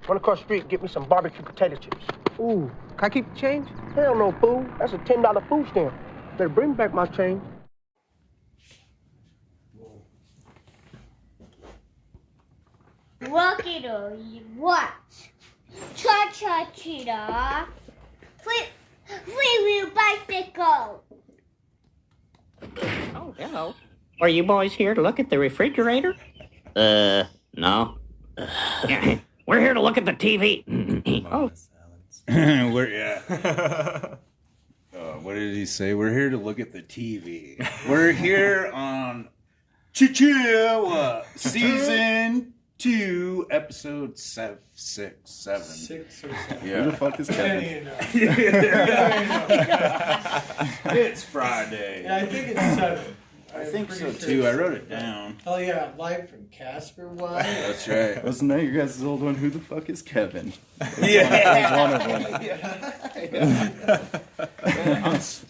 Run across the street and get me some barbecue potato chips. Ooh, can I keep the change? Hell no, fool. That's a $10 food stamp. Better bring back my change. Rocky what? Cha-cha-cheetah. Free-wheel bicycle. Oh, hello. Are you boys here to look at the refrigerator? No. Yeah, we're here to look at the TV. Oh. What did he say? We're here to look at the TV. We're here on Chihuahua Season 2, Episode 7. 6 or 7. Yeah. Who the fuck is Kevin? It's Friday. Yeah, I think it's 7. I think so too. I wrote it down. Oh yeah, live from Casper. Why? That's right. Wasn't that your guys' old one? Who the fuck is Kevin?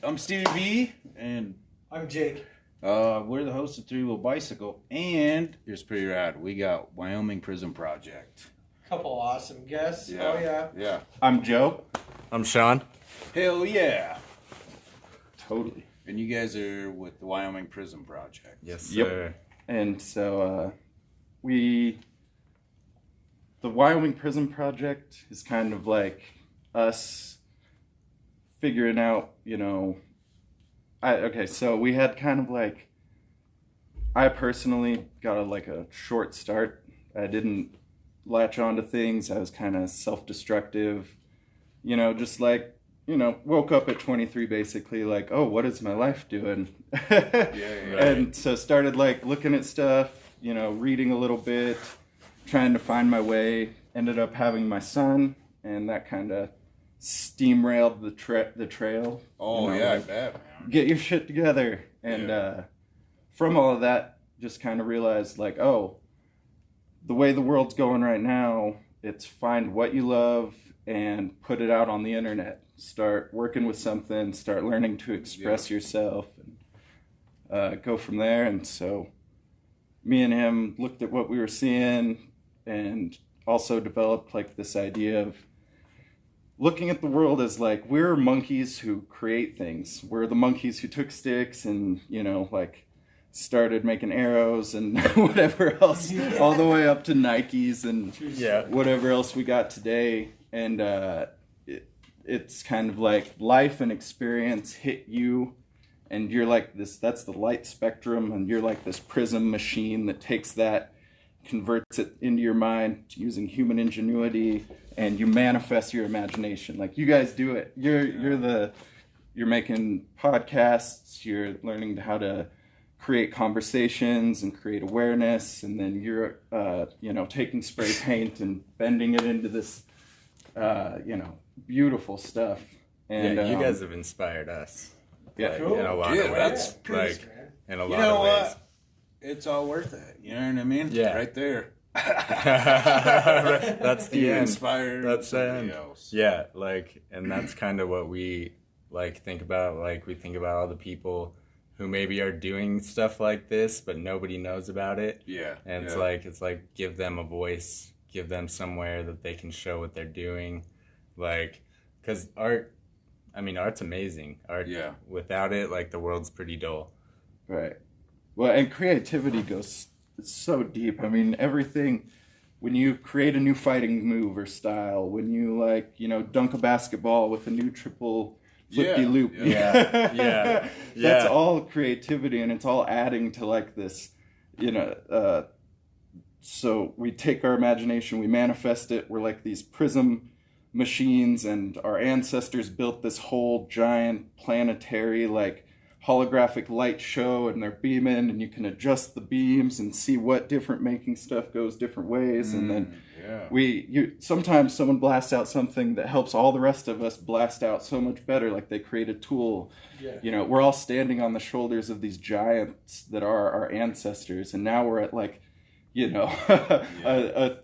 I'm Stevie V, and I'm Jake. We're the hosts of Three Wheel Bicycle, and here's pretty rad. We got Wyoming Prism Project. Couple awesome guests. Yeah. Oh yeah. Yeah. I'm Joe. I'm Sean. Hell yeah. Totally. And you guys are with the Wyoming Prism Project. Yes, sir. Yep. And so the Wyoming Prism Project is kind of like us figuring out, so we had kind of like, I personally got a short start. I didn't latch onto things. I was kind of self-destructive, just like, woke up at 23 basically like, oh, what is my life doing? And so started looking at stuff, reading a little bit, trying to find my way. Ended up having my son, and that kind of steamrailed the trail. Oh, yeah, I bet, man. Get your shit together. And from all of that, just kind of realized the way the world's going right now, it's find what you love and put it out on the internet. Start working with something, start learning to express yourself, and go from there. And so me and him looked at what we were seeing and also developed this idea of looking at the world as we're monkeys who create things. We're the monkeys who took sticks and, started making arrows and whatever else, all the way up to Nikes and whatever else we got today. And it's kind of life and experience hit you, and you're that's the light spectrum, and you're this prism machine that takes that, converts it into your mind using human ingenuity, and you manifest your imagination. You guys do it. You're making podcasts, you're learning how to create conversations and create awareness, and then you're taking spray paint and bending it into this beautiful stuff. And you guys have inspired us. Yeah, cool. In a lot of ways. In a lot of ways. It's all worth it. You know what I mean? Yeah. Right there. That's the end. Inspired. That's the end. Else. Yeah, and that's kind of what we think about. We think about all the people who maybe are doing stuff like this, but nobody knows about it. Yeah. And it's give them a voice, give them somewhere that they can show what they're doing. Because art's amazing. Art, without it, the world's pretty dull. Right. Well, and creativity goes so deep. Everything, when you create a new fighting move or style, when you dunk a basketball with a new triple flip-de-loop. Yeah. That's all creativity, and it's all adding to this, so we take our imagination, we manifest it. We're these prism machines, and our ancestors built this whole giant planetary holographic light show, and they're beaming, and you can adjust the beams and see what different making stuff goes different ways. And then sometimes someone blasts out something that helps all the rest of us blast out so much better. They create a tool. We're all standing on the shoulders of these giants that are our ancestors, and now we're at a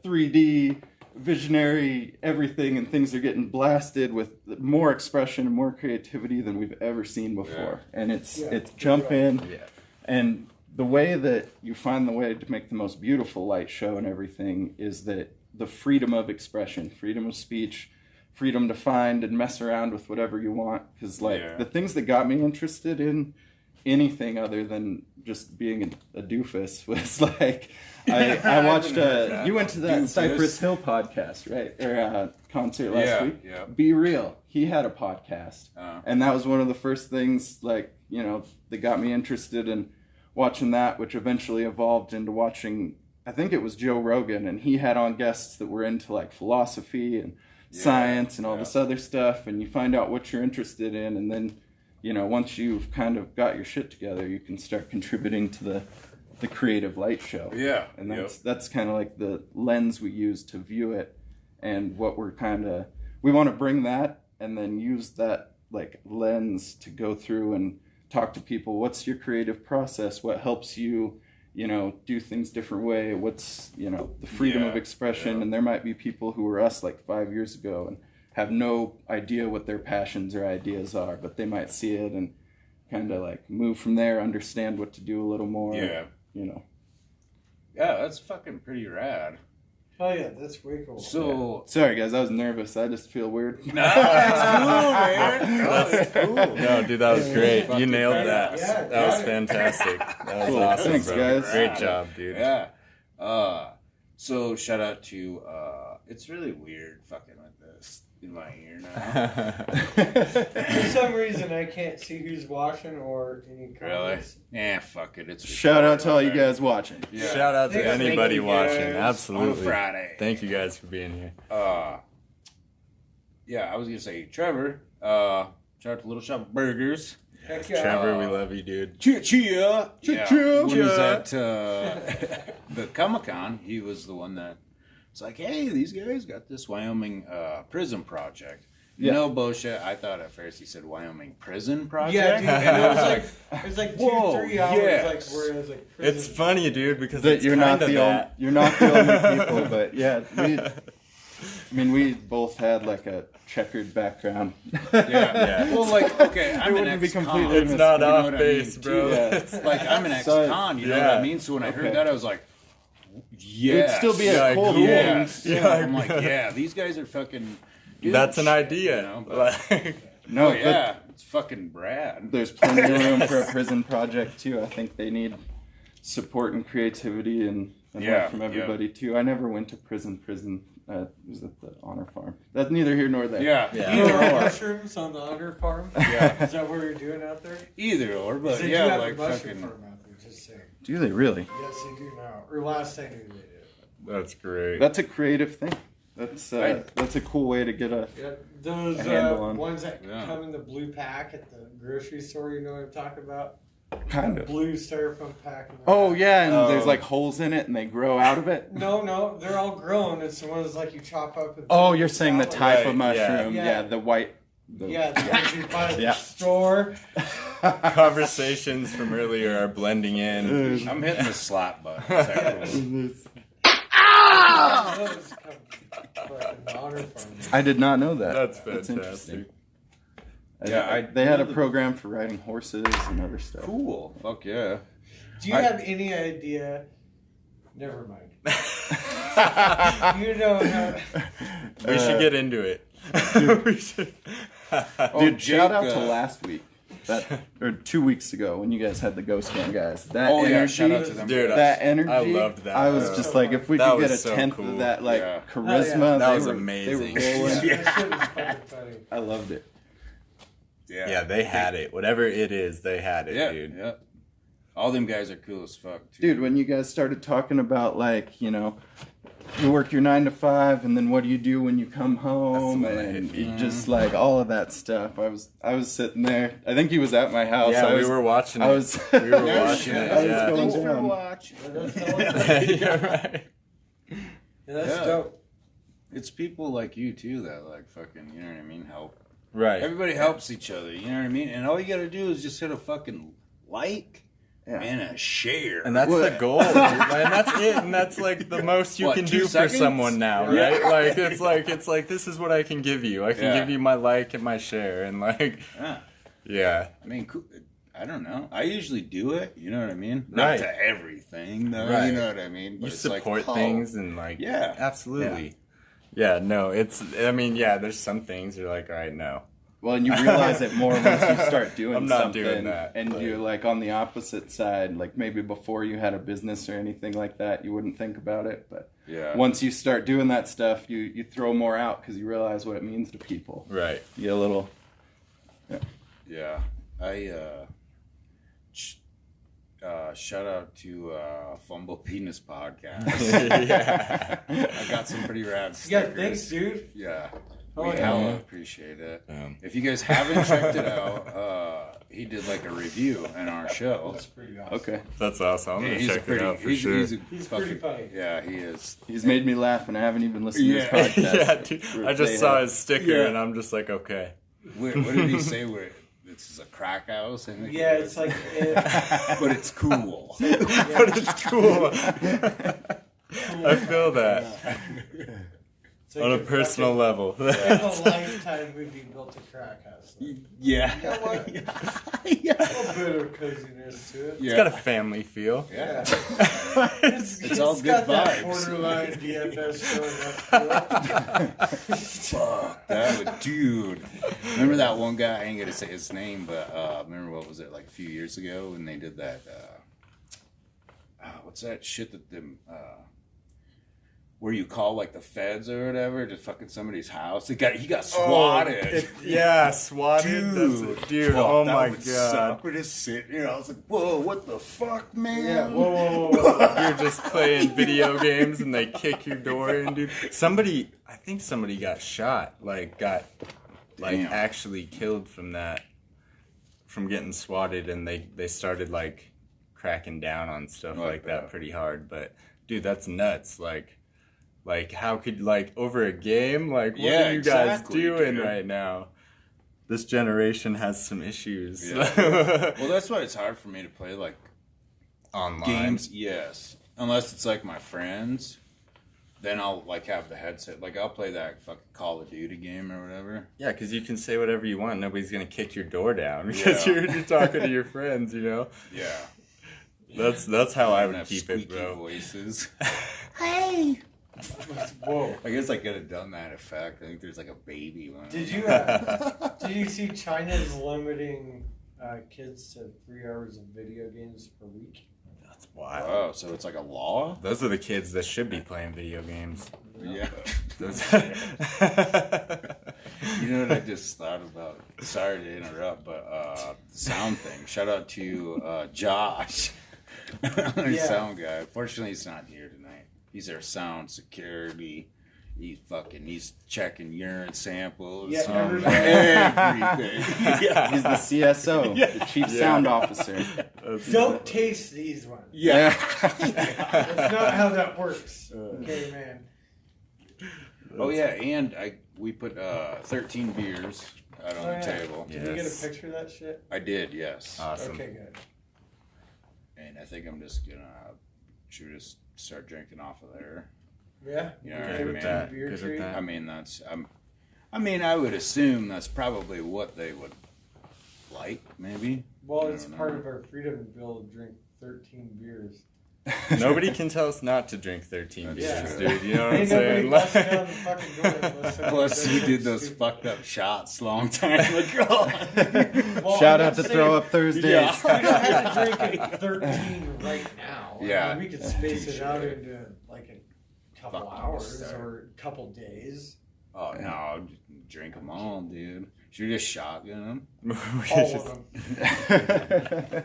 3D visionary everything, and things are getting blasted with more expression and more creativity than we've ever seen before. And it's jumping. And the way that you find the way to make the most beautiful light show and everything is that the freedom of expression, freedom of speech, freedom to find and mess around with whatever you want. Because the things that got me interested in anything other than just being a doofus was like, I watched, you went to that Cypress Hill podcast, right? Or concert last week. Yeah. Be Real. He had a podcast. And that was one of the first things, like, you know, that got me interested in watching that, which eventually evolved into watching, I think it was Joe Rogan, and he had on guests that were into like philosophy and science and all this other stuff, and you find out what you're interested in, and then, you know, once you've kind of got your shit together, you can start contributing to the creative light show. Yeah. And that's kind of like the lens we use to view it, and what we want to bring that and then use that like lens to go through and talk to people. What's your creative process? What helps you, you know, do things different way? What's, you know, the freedom of expression? And there might be people who were us like 5 years ago and have no idea what their passions or ideas are, but they might see it and kind of like move from there, understand what to do a little more. Yeah. You know. Yeah, that's fucking pretty rad. Oh yeah, that's way cool. So sorry guys, I was nervous. I just feel weird. No, that's cool, man. That's cool. No, dude, that was great. You nailed that. Yeah, that was fantastic. That was awesome. Thanks, bro. guys. Great job, dude. Yeah. So shout out to. It's really weird fucking with this in my ear now. For some reason, I can't see who's watching or any comments. Really? Yeah, fuck it. It's shout out to all you guys watching. Yeah. Shout out to anybody watching. Absolutely. On Friday. Thank you guys for being here. Yeah, I was gonna say Trevor. Shout out to Little Shop of Burgers. Heck yeah. Trevor, we love you, dude. Chia. When he was at the Comic-Con, he was the one that was like, hey, these guys got this Wyoming Prism project. No bullshit. I thought at first he said Wyoming Prison Project. Yeah, dude. And it was like 2-3 hours. Like where it was like prison. It's funny, dude, because that it's you're not the only, you're not the only people, but yeah, we both had like a checkered background. Yeah. Well, like, okay, I'm an ex-con. It's not off base, bro. Yeah. Like, I'm an ex-con, you know what I mean? So when I heard that, I was like, it'd still be a cool thing. I'm like, yeah, these guys are fucking... That's an idea. You know, but, no, it's fucking rad. There's plenty of room for a prison project too. I think they need support and creativity and love from everybody too. I never went to prison. It was at the Honor Farm. That's neither here nor there. Either or. Mushrooms on the Honor Farm. Is that what you're doing out there? Either or, but they do have like a mushroom farm out there. Just saying. Do they really? Yes, they do now. Or last I knew they did. That's great. That's a creative thing. That's a cool way to get a those handle on. Ones that come in the blue pack at the grocery store. You know what I'm talking about? Kind of blue styrofoam pack. And there's like holes in it, and they grow out of it. No, they're all grown. It's the ones like you chop up. And you're saying the type of mushroom? Yeah, the white. The ones you buy at the store. Conversations from earlier are blending in. I'm hitting the slap button. I did not know that. That's fantastic. That's interesting. They had a program for riding horses and other stuff. Cool. Fuck yeah. Do you have any idea? Never mind. You know how... We should get into it. We should. Dude, shout out to last week. Or 2 weeks ago when you guys had the Ghost Gang guys. That energy, shout out to them. Dude, that energy. I loved that. I was just like, if we could get a tenth of that, charisma, that was amazing. They were rolling. I loved it. Yeah, they had it. Whatever it is, they had it, dude. Yeah. All them guys are cool as fuck, too. Dude, when you guys started talking about, like, you know, you work your 9 to 5, and then what do you do when you come home, and you just like all of that stuff. I was sitting there. I think he was at my house. Yeah, we were watching it. We were watching it. Thanks for watching. Yeah, right. That's dope. It's people like you too that like fucking, you know what I mean, help. Right. Everybody helps each other, you know what I mean? And all you gotta do is just hit a fucking like and a share. And that's the goal. And that's it. And that's like the most you can do for someone now, right? Like it's like this is what I can give you. I can give you my like and my share and like I mean, I don't know. I usually do it. You know what I mean? Right. Not to everything, though. Right. You know what I mean? But You it's support like, things and like, yeah, absolutely. Yeah, no, there's some things you're like, all right, no. Well, and you realize it more once you start doing I'm not something, doing that, and you're like on the opposite side. Like maybe before you had a business or anything like that, you wouldn't think about it. But once you start doing that stuff, you throw more out because you realize what it means to people. Right. You get a little. Yeah. I shout out to Fumbled Penis podcast. Yeah. I got some pretty rad Yeah, stickers. thanks, dude. Yeah. Oh, We yeah. hella appreciate it. If you guys haven't checked it out, he did like a review in our show. That's pretty awesome. Okay. That's awesome. I'm Yeah, going to he's check pretty. it out for He's, sure. he's He's fucking, pretty funny. Yeah, he is. He's made me laugh, and I haven't even listened to his podcast. Yeah, dude, I just saw his sticker and I'm just like, okay. What did he say? Where this is a crack house? I think Yeah, it's like. but it's cool. But it's cool. I feel that It's like on a personal level. It's a Lifetime movie built a crack house. Like, Yeah. you know what? A bit of coziness to it. It's got a family feel. Yeah. It's all good got that vibes. borderline DFS showing up to it. Fuck that would, dude. Remember that one guy? I ain't gonna say his name, but remember what was it like a few years ago when they did that? What's that shit that them? Where you call like the feds or whatever to fucking somebody's house? He got swatted. Swatted. Dude, Fuck, oh that my would god. suck. We're just sitting here. I was like, whoa, what the fuck, man? Yeah, whoa. You're just playing video games and they kick your door in, dude. I think somebody got shot, got Damn. actually killed from getting swatted, and they started like cracking down on stuff like that pretty hard. But dude, that's nuts. Like how could over a game? Like what are you guys doing right now? This generation has some issues. Yeah. Well, that's why it's hard for me to play like Online games. Yes, unless it's like my friends. Then I'll like have the headset. Like I'll play that fucking Call of Duty game or whatever. Yeah, because you can say whatever you want. Nobody's gonna kick your door down because you're talking to your friends. You know. Yeah. That's how I would have keep it, squeaky bro. Voices. Hey! Whoa. I guess I could have done that effect. I think there's like a baby one. Did you see China's limiting kids to 3 hours of video games per week? That's wild. Oh, so it's like a law? Those are the kids that should be playing video games. Yeah. Those- You know what I just thought about? Sorry to interrupt, but the sound thing. Shout out to Josh, our sound guy. Unfortunately, he's not here tonight. He's our sound security. He's checking urine samples. Yeah, everything. Yeah. He's the CSO, the chief sound officer. Don't taste these ones. Yeah. That's not how that works. Okay, man. Oh yeah, and we put 13 beers out on the table. Did you get a picture of that shit? I did, yes. Awesome. Okay, good. And I think I'm just gonna should we just start drinking off of there. Yeah. You know Your what I favorite mean? type of beer Good with treat? that. I mean, I would assume that's probably what they would like, maybe. Well, I it's don't part know. of our freedom bill to drink 13 beers. Nobody can tell us not to drink 13 That's beers, true. dude. You know what I'm Ain't nobody saying? busting down the fucking door unless somebody Plus, does we something did those stupid. fucked up shots long time ago. Well, Shout I'm out to not Throw saying- Up Thursdays. Yeah. We don't have to drink at 13 right now. Yeah. I mean, we could space it out Touche. into like a couple Fucking hours start. or a couple days. Oh no, drink them all, dude. Should we just shotgun them? All of them.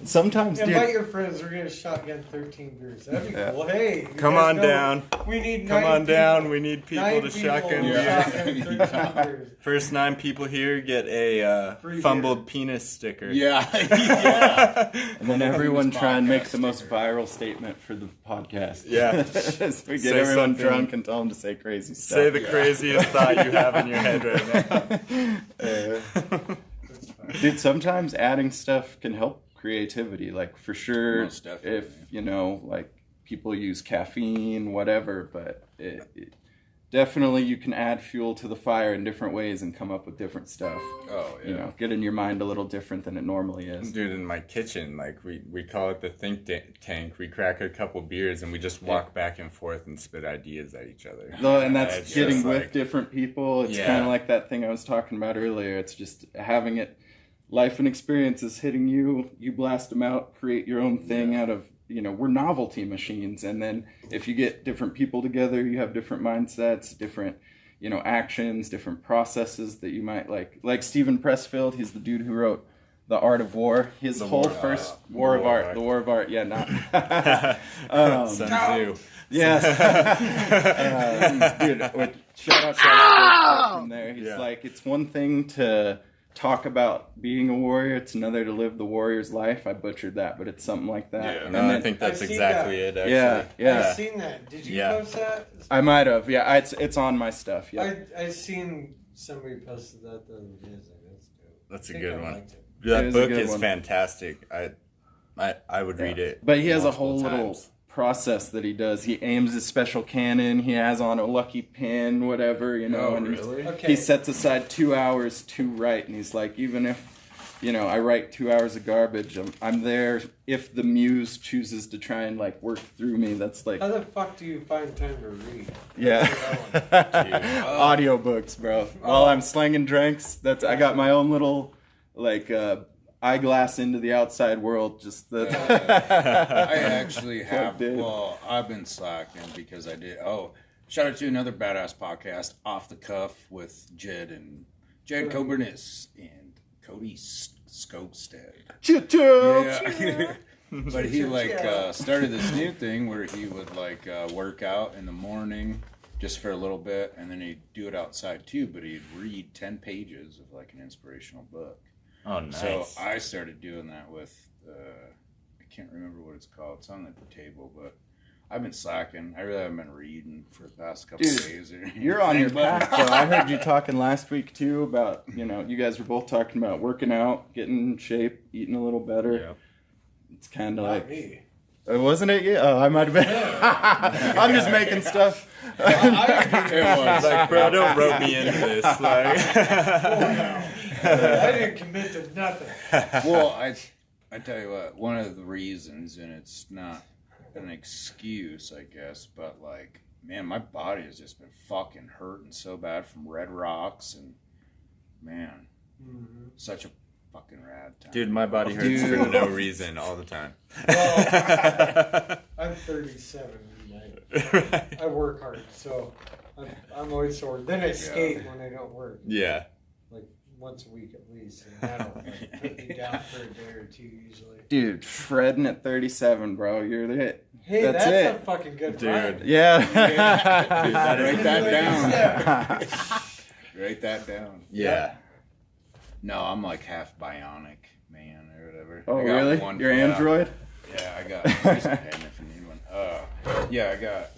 Sometimes, dude. Invite your friends. We're gonna shotgun 13 beers. That'd be cool. Hey, you Come guys on know down. We need Come 9 on down. people. We need people 9 to people shotgun. to Yeah. shotgun 13 beers. First 9 people here get a Free fumbled penis sticker. Yeah, yeah. And then everyone This try and make podcast the most sticker. viral statement for the podcast. Yeah. So we get Say everyone something. drunk and tell them to say crazy stuff. Say the craziest thought you have in your head right now. Dude, sometimes adding stuff can help creativity. Like, for sure, Most definitely. if, like, people use caffeine, whatever, but definitely you can add fuel to the fire in different ways and come up with different stuff. Oh, yeah. You know, getting your mind a little different than it normally is. Dude, in my kitchen, like we call it the think tank. We crack a couple beers and we just walk back and forth and spit ideas at each other. And that's It's getting just with like- different people. It's Yeah. kind of like that thing I was talking about earlier. It's just having it, life and experiences hitting you. You blast them out, create your own thing out of, you know, we're novelty machines. And then if you get different people together, you have different mindsets, different, you know, actions, different processes that you might like Stephen Pressfield. He's the dude who wrote The Art of War. His whole first War of Art. The War of Art. Yeah, not Sun Tzu. yes. Dude, shout out from there. He's like, it's one thing to talk about being a warrior, it's another to live the warrior's life. I butchered that, but it's something like that. Yeah, And no, then, I think that's I've seen exactly that. it, actually. yeah. I've seen that. Did you Yeah. post that? I might have. Yeah, it's on my stuff. Yeah. I seen somebody posted that the other day. I was like, that's dope. That's a I think good I one. liked it. That It is a book good is one. fantastic. I would read it. But he has a multiple whole little times. process that he does. He aims his special cannon. He has on a lucky pin, whatever, you know. Oh, and he's- really? Okay. He sets aside 2 hours to write, and he's like, even if, you know, I write 2 hours of garbage, I'm there if the muse chooses to try and, like, work through me. That's like, How the fuck do you find time to read? yeah. Audiobooks, bro. While I'm slinging drinks, I got my own little, like, eyeglass into the outside world. Just that. I actually have. dude. Well, I've been slacking because I did. Oh, shout out to another badass podcast, Off the Cuff, with Jed Kobernusz and Cody Skogstad. Yeah. But he started this new thing where he would work out in the morning just for a little bit, and then he'd do it outside too. But he'd read 10 pages of like an inspirational book. Oh, nice. So I started doing that with, I can't remember what it's called. It's on the table, but I've been slacking. I really haven't been reading for the past couple Dude, days. You're on your path, though. I heard you talking last week, too, about, you know, you guys were both talking about working out, getting in shape, eating a little better. Yeah. It's kind of Not like... me. Wasn't it you? Oh, I might have been. I'm just making stuff. It was. Like, bro, don't rope me into this. Like, I didn't commit to nothing. Well, I tell you what, one of the reasons, and it's not an excuse, I guess, but like, man, my body has just been fucking hurting so bad from Red Rocks, and man, such a fucking rad time. dude, my body hurts for no reason all the time. Well, I'm 37. And I work hard, so I'm always sore. Then I skate when I don't work, Yeah. like once a week at least, and that'll like, put me down for a day or two usually. Dude, shredding at 37, bro. You're it. Hey, That's that's it. a fucking good Dude. ride. Yeah. Write that down. Yeah. Write that down. Yeah. No, I'm like half bionic, man, or whatever. Oh, I got really? one- You're yeah. Android? Yeah, I got. Here's a pen if you need one. Yeah, I got.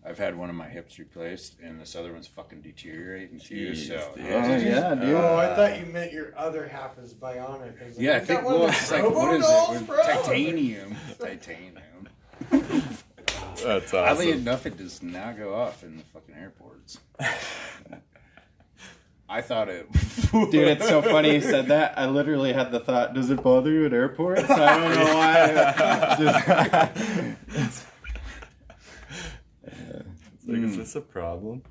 I've had one of my hips replaced, and this other one's fucking deteriorating too. Jeez, So dude. Oh, yeah, dude. Oh, I thought you meant your other half is bionic. I was like, yeah, I "You think got one of well, those it's like Robo what is dolls, it? bro?" Titanium. That's Oddly awesome. enough, it does not go off in the fucking airports. I thought it. Dude, it's so funny you said that. I literally had the thought, does it bother you at airports? I don't know why. It's like, is this a problem?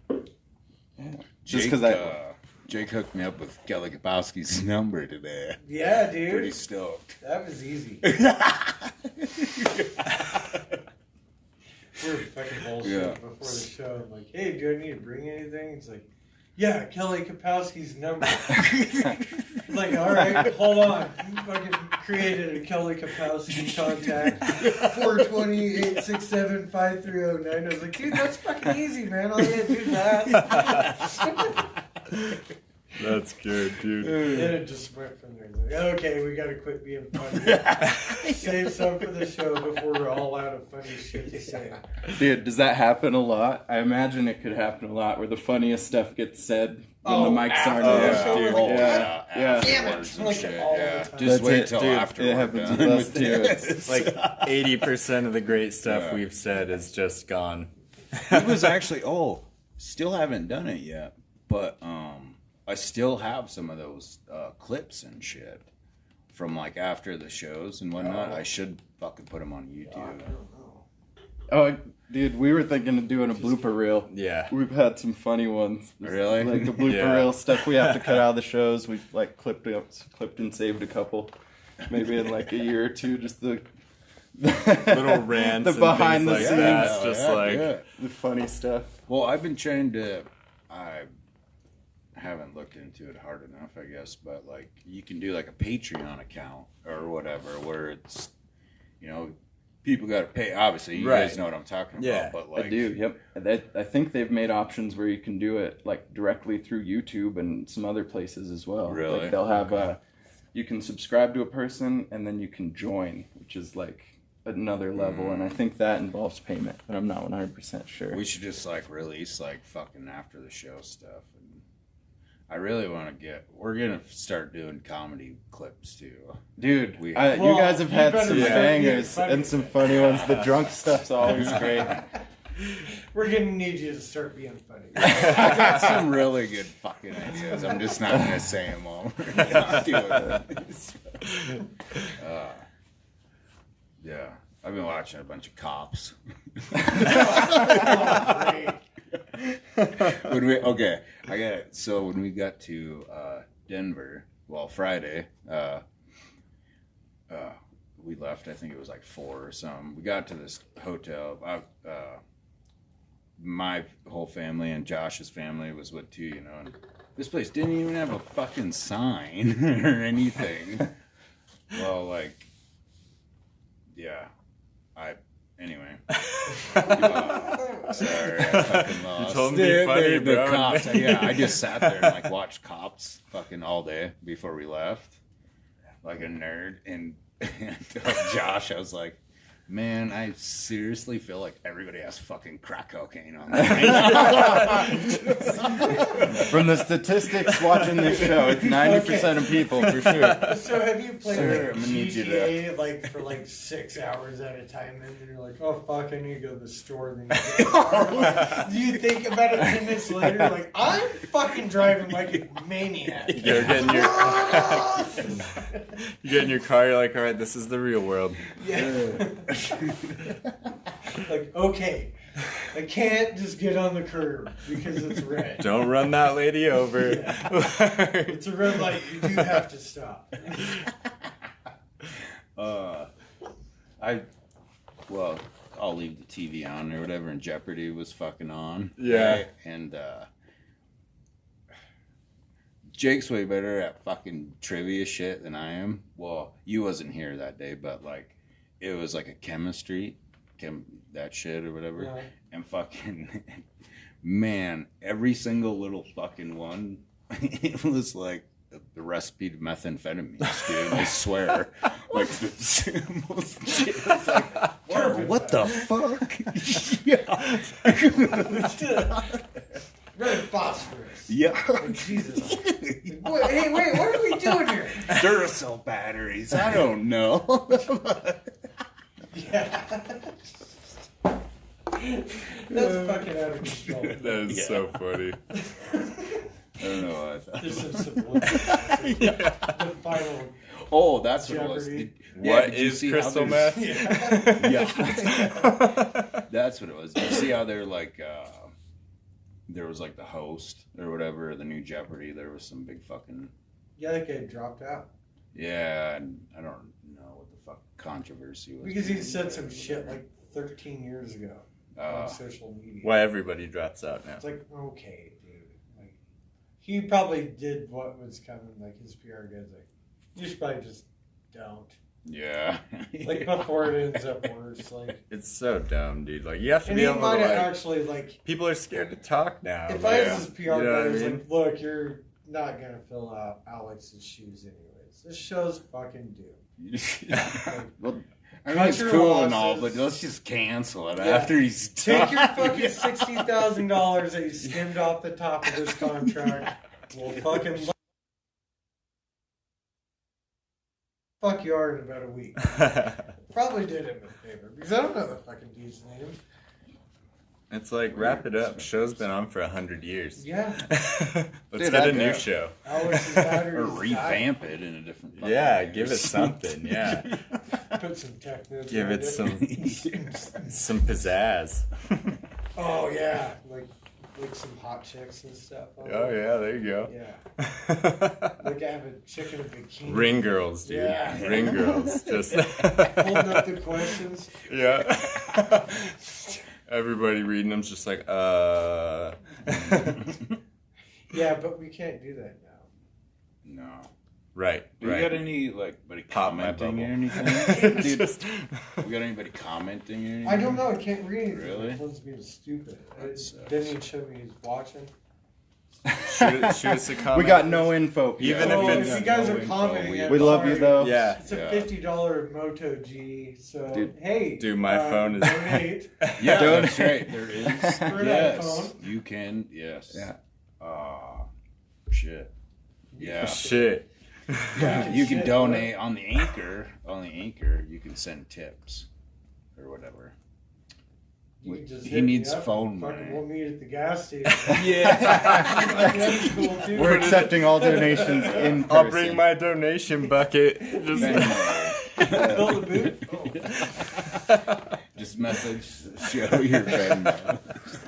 Just Jake, because Jake hooked me up with Kelly Kapowski's number today. Yeah, dude. Pretty stoked. That was easy. We were fucking bullshit Yeah. before the show. I'm like, hey, do I need to bring anything? He's like, yeah, Kelly Kapowski's number. It's like, all right, hold on. You fucking created a Kelly Kapowski contact. 420-867-5309. I was like, dude, that's fucking easy, man. All you gotta do is ask. That's good, dude. Then it just went from there. Like, okay, we gotta quit being funny. Save some for the show before we're all out of funny shit to say. Dude, does that happen a lot? I imagine it could happen a lot where the funniest stuff gets said when the mics aren't after on. the show, Dude, like, yeah. Damn it. Afterwards and Like, shit, all the yeah. time. Just That's wait it, till dude. after It we're happens done with us, with too. this. Like 80% of the great stuff Yeah. we've said is just gone. He was actually, still haven't done it yet, but I still have some of those clips and shit from like after the shows and whatnot. I should fucking put them on YouTube. Oh, dude, we were thinking of doing a blooper reel. Yeah. We've had some funny ones. Really? Like the blooper reel stuff we have to cut out of the shows. We've like clipped and saved a couple. Maybe in like a year or two, just the little rants, the behind and the things scenes, like that. Just the funny stuff. Well, I've been trying to. I haven't looked into it hard enough, I guess, but like you can do like a Patreon account or whatever, where it's, you know, people got to pay. Obviously, you guys know what I'm talking about. But like, I do. Yep. I think they've made options where you can do it like directly through YouTube and some other places as well. Really? Like they'll have you can subscribe to a person and then you can join, which is like another level, and I think that involves payment, but I'm not 100% sure. We should just like release like fucking after the show stuff, and I really want to get. We're gonna start doing comedy clips too, dude. You guys have had some bangers funny. and some funny ones. The drunk stuff's always great. We're gonna need you to start being funny. I got some really good fucking ideas. I'm just not gonna say them all. We're not doing this. Yeah, I've been watching a bunch of Cops. When we got to Denver, Friday, we left. I think it was like 4 or something. We got to this hotel. My whole family and Josh's family was with too, you know. And this place didn't even have a fucking sign or anything. Well, like. Yeah, anyway. Sorry, I fucking lost. You told me to be funny, the bro. Cops. Yeah, I just sat there and like watched Cops fucking all day before we left, like a nerd. And told Josh, I was like, man, I seriously feel like everybody has fucking crack cocaine on them right now. From the statistics watching this show, it's 90% of people for sure. So have you played Sir, like I'm gonna need you GTA like for like 6 hours at a time, and then you're like, oh fuck, I need to go to the store. Then you get do you think about it 10 minutes later, like I'm fucking driving like a maniac? You're getting your you get in your car. You're like, all right, this is the real world. Yeah. Like, okay, I can't just get on the curb because it's red. Don't run that lady over. Yeah. It's a red light. You do have to stop. I'll leave the TV on or whatever, and Jeopardy was fucking on. Yeah. Right? And Jake's way better at fucking trivia shit than I am. Well, you wasn't here that day, but like, it was like a chemistry, that shit or whatever. Yeah. And fucking, man, every single little fucking one, it was like the recipe to methamphetamine, dude. I swear. Like, the symbols. It was like, whoa, what the fuck? Yeah. Red phosphorus. Yeah. Like, Jesus. Wait, what are we doing here? Duracell batteries. I don't know. Yeah. That's fucking out of control. That is so funny. I don't know what I thought. There's some subliminal. Yeah. The final. Oh, that's what Jeopardy. it was. What is crystal meth? Yeah. That's what it was. Did you see how they're like, there was like the host or whatever, the new Jeopardy, there was some big fucking... Yeah, that guy dropped out. Yeah, and I don't know what the fuck controversy was. Because he said some shit like 13 years ago on social media. Why everybody drops out now. It's like, okay, dude. Like, he probably did what was coming, like his PR guys like, you should probably just don't. Yeah. Like, before it ends up worse. Like, it's so dumb, dude. Like, you have to and be he able to, might have like... actually, like... People are scared to talk now. If like, I was his PR you know guy, what I was mean? like, look, you're not going to fill out Alex's shoes anyways. This show's fucking doomed. Well, I mean, it's cool and all, but let's just cancel it after he's Take your fucking $60,000 that you skimmed off the top of this contract. We'll fucking... Fuck you are in about a week. Probably did him a favor, because I don't know the fucking dude's name. It's like, wrap it up. Show's been on for 100 years. Yeah. Let's get a new show. Alex's battery Or revamp it in a different. Yeah, give it something. Yeah, Put some techno. give it some pizzazz. Oh yeah, like some hot chicks and stuff. Oh yeah, there you go. Yeah. Like I have a chick in a bikini. Ring girls, dude. Yeah. Ring girls. Just Holding up the questions. yeah. Everybody reading them's just like, Yeah, but we can't do that now. No. Right. Do you got any buddy Pop my commenting or bubble. anything? Dude, we got anybody commenting or anything? I don't know. I can't read anything. Really? My phone's being stupid. That sucks. Didn't even show me he's watching. Shoot us a comment. We got no info. Even So if it's if you guys no are info, commenting, we- I'm We love you sorry. though. Yeah. It's a Yeah. $50 Moto G. So Dude. hey, Dude, my phone is- donate. Yeah, Don't- that's right. There is. For that Yes. phone. You can. Yes. Yeah. Shit. Yeah. Shit. Yeah. You can Shit, donate on the Anchor. On the Anchor, you can send tips or whatever. You can just He hit me needs up phone and fucking money. We'll meet at the gas station. Yeah. That's cool too. We're accepting all donations in person. I'll bring my donation bucket. Just Fill the boot. Just message, show your friend.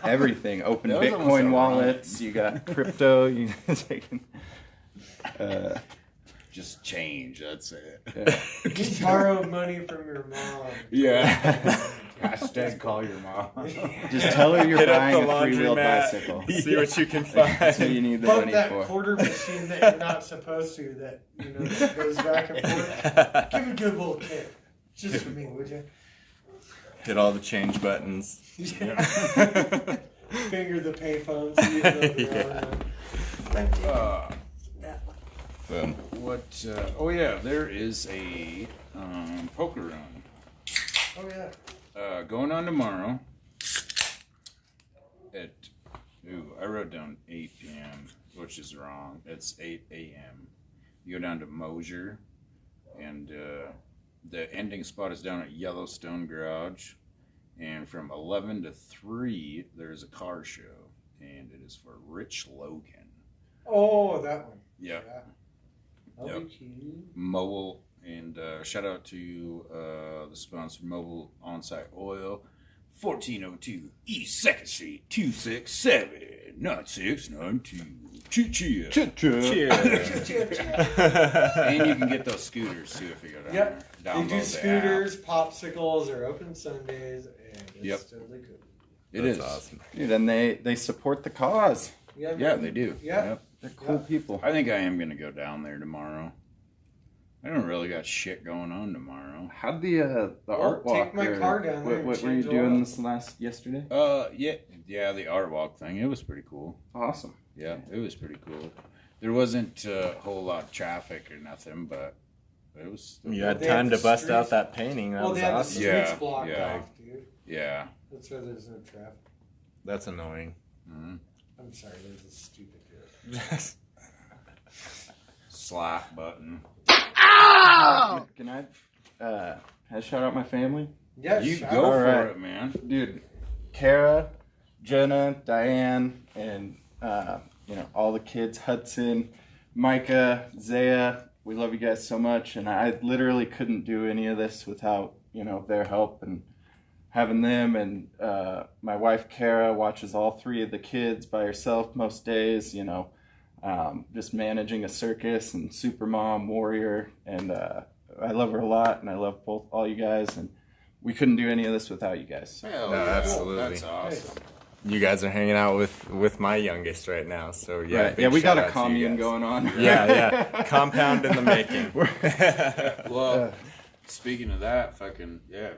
Everything. Open That was almost Bitcoin ironic. wallets. You got crypto. You taking. Just change. That's it. You borrow money from your mom. Yeah. Hashtag call your mom. Just tell her you're hit up buying the a three-wheeled laundromat. bicycle. See what you can That's what you find. need the Bump money that for. quarter machine that you're not supposed to. That that goes back and forth. Give it a good little kick, just for me, would you? Hit all the change buttons. Finger the payphones. Even though they're on Boom. What? Oh yeah, there is a poker run Oh yeah. going on tomorrow. At I wrote down 8 p.m., which is wrong. It's 8 a.m. You go down to Mosier, and the ending spot is down at Yellowstone Garage. And from 11 to 3, there's a car show, and it is for Rich Logan. Oh, that one. Yep. Yeah. That'll be cute. Mobile, and shout out to the sponsor, Mobile Onsite Oil, 1402 East 2nd Street, 267-9692. Cheers. And you can get those scooters too if you go down Yep. there. They Download do the scooters, popsicles. They're open Sundays, and it's Yep. totally cool. It That's is awesome. Dude, and they support the cause. Yeah, Yeah, man. they do. Yeah. Yep. They're cool people. I think I am gonna go down there tomorrow. I don't really got shit going on tomorrow. How'd the art walk? take my or car down there and What were you change doing oil. this yesterday? Yeah, the art walk thing. It was pretty cool. Awesome. Yeah, it was pretty cool. There wasn't a whole lot of traffic or nothing, but it was. You had They had time the to bust streets- out that painting. That Well, was they have the awesome. streets Yeah, blocked yeah. off, dude. Yeah. That's why there's no traffic. That's annoying. Mm-hmm. I'm sorry, there's a stupid dude. Slap button. Can I shout out my family? Yeah, You shout go out. for Alright. it, man. Dude, Kara, Jenna, Diane, and all the kids, Hudson, Micah, Zaya. We love you guys so much, and I literally couldn't do any of this without their help and having them. And my wife Kara watches all 3 of the kids by herself most days. Just managing a circus and super mom warrior, and I love her a lot, and I love all you guys, and we couldn't do any of this without you guys. Hell No, yeah. absolutely. That's awesome. You guys are hanging out with my youngest right now, so yeah. Right. big Yeah, we got shout a out to you commune guys. going on. Yeah. Compound in the making. Well, speaking of that,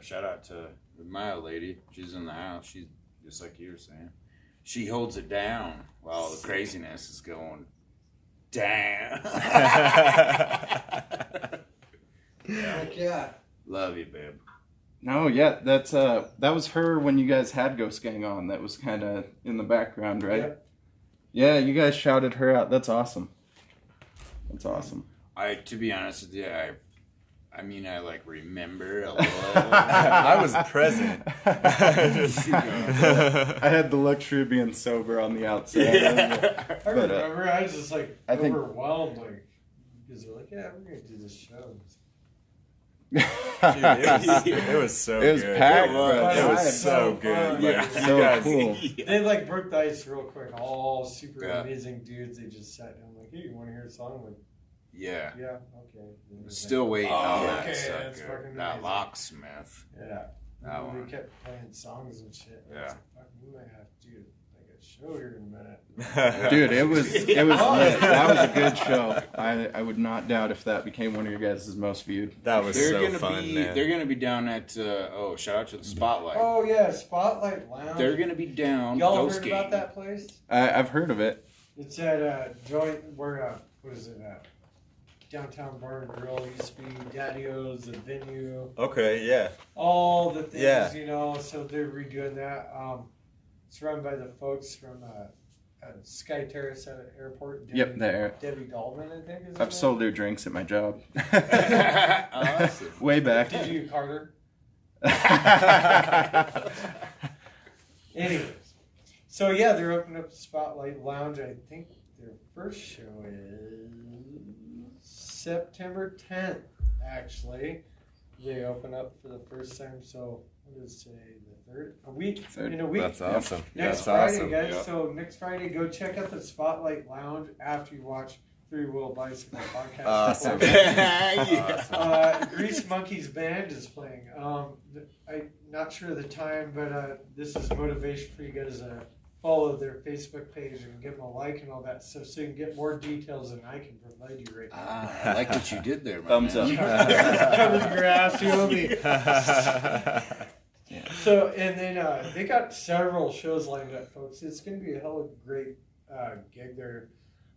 shout out to my lady. She's in the house. She's just like you were saying. She holds it down while the craziness is going down. Heck yeah. Love you, babe. No, yeah, that was her when you guys had Ghost Gang on. That was kind of in the background, right? Yep. Yeah, you guys shouted her out. That's awesome. That's awesome. To be honest with you, I mean, I like remember a little. I was present. I had the luxury of being sober on the outside. I remember. I was just like overwhelmed, like because they're like, "Yeah, we're gonna do this show." Dude, it was so It was good. packed, It bro. was so good. fun. Yeah. So You guys- cool. They like broke the ice real quick. All super amazing dudes. They just sat down like, "Hey, you want to hear a song?" I'm like, Yeah. yeah, okay. Still waiting on that okay, sucker. that's fucking That amazing. locksmith. Yeah. That They one. kept playing songs and shit. I was Yeah. like, fuck, we might have to do like a show here in a minute. Dude, it was lit. That was a good show. I would not doubt if that became one of your guys' most viewed. That was They're so gonna fun, be. man. They're gonna be down at. Shout out to the Spotlight. Oh yeah, Spotlight Lounge. They're gonna be down. Y'all Ghost heard Game. about that place? I've heard of it. It's at joint where what is it at? Downtown Bar and Grill used to be Daddy-O's, the venue, Okay, yeah. all the things, Yeah. you know. So they're redoing that. It's run by the folks from Sky Terrace at the airport. Yep, there. Debbie Dahlman, I think. Is I've sold their drinks at my job. Awesome. Way back. Did you, Carter? Anyways, so yeah, they're opening up the Spotlight Lounge. I think their first show is September 10th. Actually, they open up for the first time. So what is today? The third? In a week. That's awesome. Next That's Friday, awesome. guys. Yeah. So next Friday, go check out the Spotlight Lounge after you watch Three Wheel Bicycle Podcast. Awesome. Grease Monkey's band is playing. I'm not sure of the time, but this is motivation for you guys to follow their Facebook page and give them a like and all that stuff, so you can get more details than I can provide you right now. I like what you did there, my Thumbs man. Cover your ass, you owe me. So, and then they got several shows lined up, folks. It's going to be a hell of a great gig there.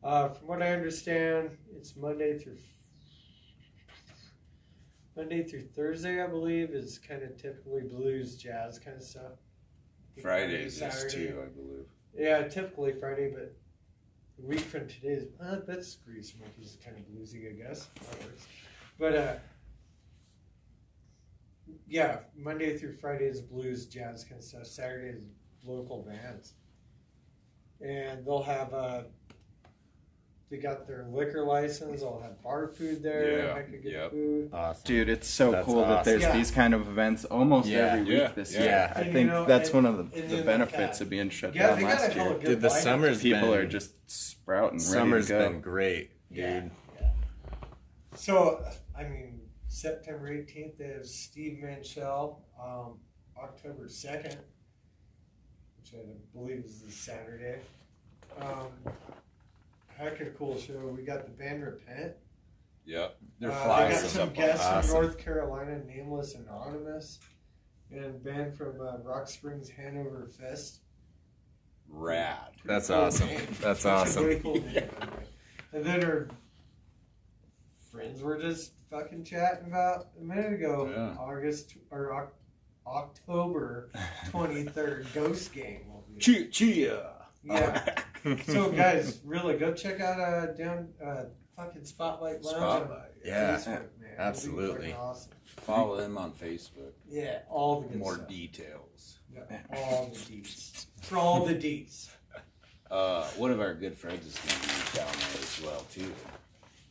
From what I understand, it's Monday through Thursday, I believe, is kind of typically blues, jazz kind of stuff. Fridays is Saturday. too, I believe. Yeah, typically Friday, but a week from today's, that's Grease Monkeys, kind of bluesy, I guess. That works. But, yeah, Monday through Friday is blues, jazz kind of stuff. Saturday is local bands. And they'll have, they got their liquor license. They'll have bar food there. Yeah, Heck of good yep. food. Awesome. Dude, it's so That's cool that awesome. there's Yeah. these kind of events almost every week Yeah, this yeah. year. I And, think you know, that's and- one of and the then benefits of being shut Yeah, down they got a last hell of year. a good Dude, the lineup. summer's People been, are just sprouting, summer's ready to go. been great, dude. Yeah. So, I mean, September 18th, they have Steve Manchell. October 2nd, which I believe is this Saturday. Heck of a cool show. We got the band Repent. Yep. They're They flying got us some up. guests Awesome. from North Carolina, Nameless Anonymous, and band from Rock Springs, Hanover Fest. Rad. That's Cool awesome. name. That's a awesome. really cool name, by the way. And then our friends were just fucking chatting about a minute ago. Yeah. October 23rd, Ghost Game. Will be. Chia. Yeah. So guys, really go check out fucking Spotlight Lounge. Spotlight, on yeah. Facebook, man. It'll be Absolutely. fucking awesome. Follow them on Facebook. Yeah, all the good More stuff. details. Yeah, all the deets. For all the deets. One of our good friends is going to be down there as well too,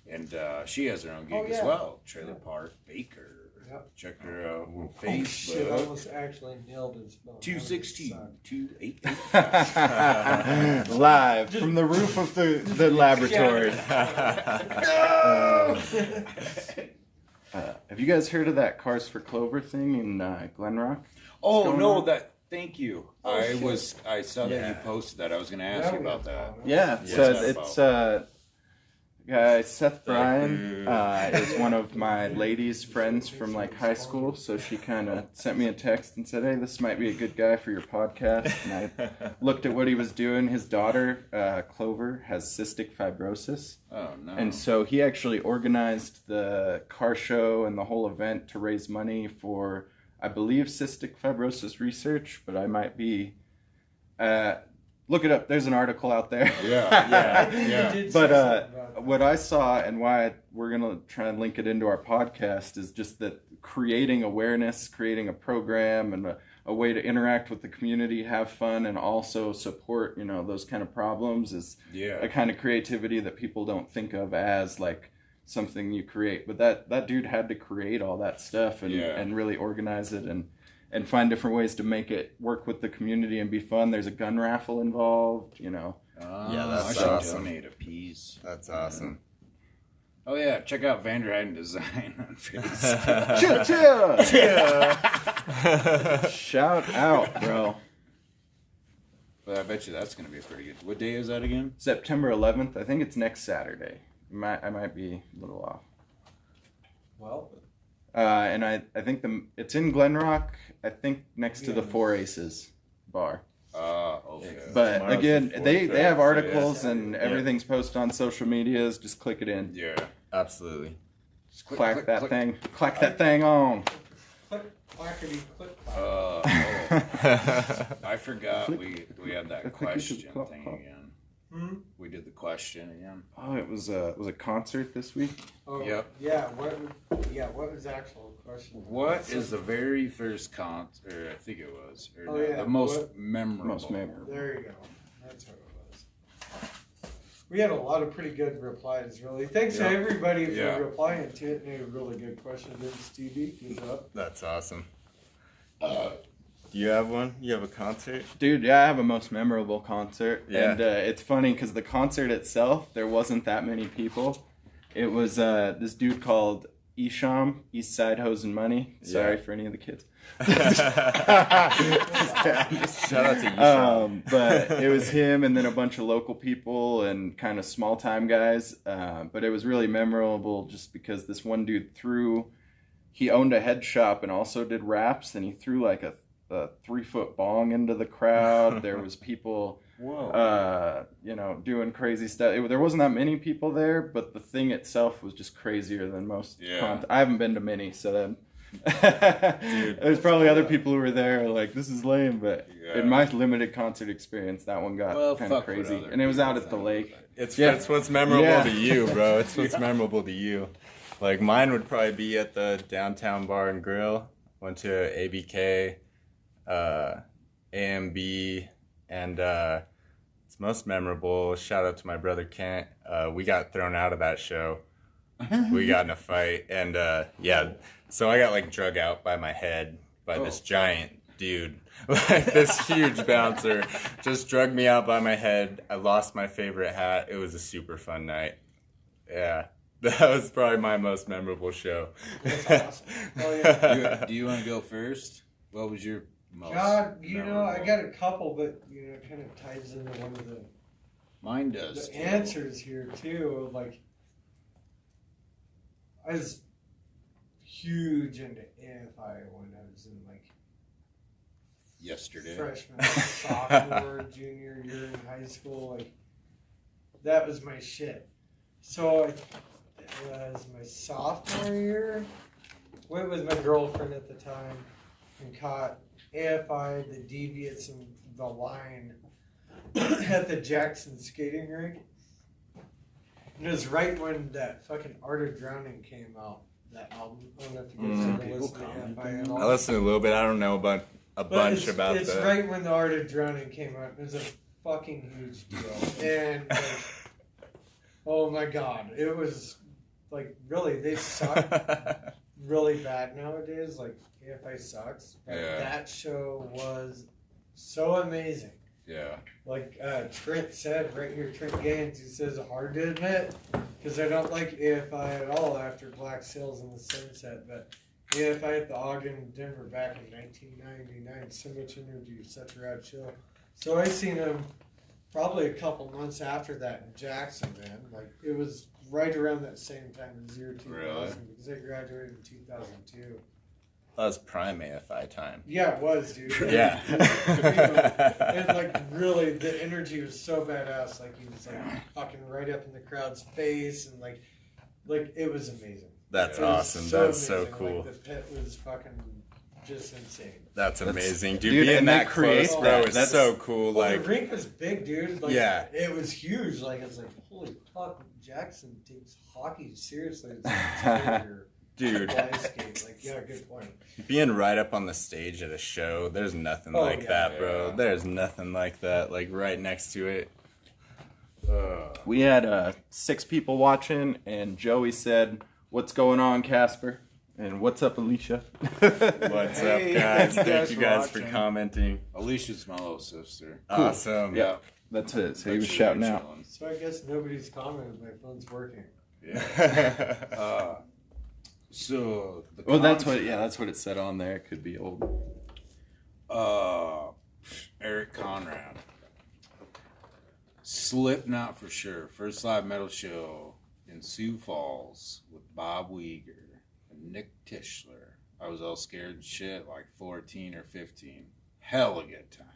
and she has her own gig Oh, yeah. as well. Trailer Yeah. Park Baker. Yep. Check her out on Oh, shit, I Facebook. almost actually nailed his phone. 216-2885. Live from the roof of the laboratory. Have you guys heard of that Cars for Clover thing in Glen Rock? Oh going no, on? thank you. Oh, I shit. saw that you Yeah. posted that. I was going to ask Yeah, you we about have that. comments. Yeah, What's so that it's about? guy Seth Bryan is one of my ladies' friends from like high school, so she kind of sent me a text and said, "Hey, this might be a good guy for your podcast." And I looked at what he was doing. His daughter Clover has cystic fibrosis, Oh no. and so he actually organized the car show and the whole event to raise money for, I believe, cystic fibrosis research, but I might be. Look it up. There's an article out there. Yeah. I think you did But, say something about what I saw and why we're gonna try and link it into our podcast is just that creating awareness, creating a program and a way to interact with the community, have fun, and also support, you know, those kind of problems is a kind of creativity that people don't think of as like something you create. But that dude had to create all that stuff and really organize it and find different ways to make it work with the community and be fun. There's a gun raffle involved, you know. That's I awesome. should donate a piece. That's awesome. Oh yeah, check out Vanderheiden Design on Facebook. Shout out, bro. But I bet you that's gonna be pretty good. What day is that again? September 11th. I think it's next Saturday. I might be a little off. Well, and I think it's in Glen Rock. I think next to the Four Aces bar. Okay. But Tomorrow's again, the they 4th, have right? articles and everything's posted on social medias. Just click it in. Yeah. Absolutely. Just Clack that thing. Clack that thing on. click, clackety, click, clack. I forgot we had that Clickety, question clop, thing clop. again. Hmm? We did the question again. Oh, it was a concert this week. Oh, Yep. Yeah. What was the actual question? What is the very first concert? I think it was. Or Oh, no, yeah. the most What- memorable. Most memorable. There you go. That's what it was. We had a lot of pretty good replies, really. Thanks to everybody for replying to it. And a really good question. Didn't Stevie? Good job. That's awesome. Do you have one? You have a concert? Dude, yeah, I have a most memorable concert. Yeah. And it's funny because the concert itself, there wasn't that many people. It was this dude called Isham, East Side Hose and Money. Sorry for any of the kids. Shout out to you. But it was him and then a bunch of local people and kind of small time guys. But it was really memorable just because this one dude he owned a head shop and also did raps, and he threw like a 3-foot bong into the crowd. There was people, doing crazy stuff. There wasn't that many people there, but the thing itself was just crazier than most. I haven't been to many, so then there's probably other people who were there like, this is lame, but in my limited concert experience, that one got kind of crazy. And it was out at the lake. It's what's memorable to you, bro. It's what's memorable to you. Like, mine would probably be at the Downtown Bar and Grill. Went to ABK, AMB, and it's most memorable. Shout out to my brother Kent. We got thrown out of that show. We got in a fight, and so I got like drug out by my head by this giant dude. Like, this huge bouncer just drugged me out by my head. I lost my favorite hat. It was a super fun night. Yeah. That was probably my most memorable show. That's awesome. Oh, yeah. Do you want to go first? What was your most God, memorable? I got a couple, but, it kind of ties into one of Mine does. the answers here, too. Like, I was huge into AFI when I was in, like, Yesterday. freshman, sophomore, junior year in high school. Like, that was my shit. So it was my sophomore year. Went with my girlfriend at the time and caught AFI, the Deviants, and the Line at the Jackson skating rink. And it was right when that fucking Art of Drowning came out. That album. I don't know if you guys ever listened to AFI at all. I listened a little bit. I don't know about a bunch about it's that. right when the Art of Drowning came out. It was a fucking huge deal. And like, oh my god, it was like, really, they suck really bad nowadays. Like, AFI sucks. But that show was so amazing. Yeah. Like Trent said right here, Trent Gaines, he says, hard to admit, because I don't like AFI at all after Black Sails in the Sunset, but AFI at the Ogden in Denver back in 1999, so much energy, such a rad show. So I seen him probably a couple months after that in Jackson, man. Like, it was right around that same time as year 2000, Really? because I graduated in 2002. That was prime AFI time. Yeah, it was, dude. Yeah. And like, really, the energy was so badass. Like, he was like fucking right up in the crowd's face, and like it was amazing. That's It was awesome. That's so amazing. cool. Like, the pit was fucking just insane. That's amazing, dude. Dude, Being and that they create close, bro, that. is That's so cool. Well, Like, the rink was big, dude. Like, Yeah. it was huge. Like, it's like, holy fuck, Jackson takes hockey seriously. It's like, dude, ice skate. Like, yeah, good point. being right up on the stage at a show, there's nothing like that, bro. Yeah. There's nothing like that. Like right next to it. We had 6 people watching, and Joey said, "What's going on, Casper?" And "What's up, Alicia?" What's up, guys? Thank you guys for watching. commenting. Alicia's my little sister. Awesome. Yeah, that's it. So he was shouting out. So I guess nobody's commented. My phone's working. Yeah. So the Well, that's what it said on there. It could be old. Eric Conrad. Slipknot for sure. First live metal show in Sioux Falls with Bob Weger and Nick Tischler. I was all scared and shit, like 14 or 15. Hell a good time.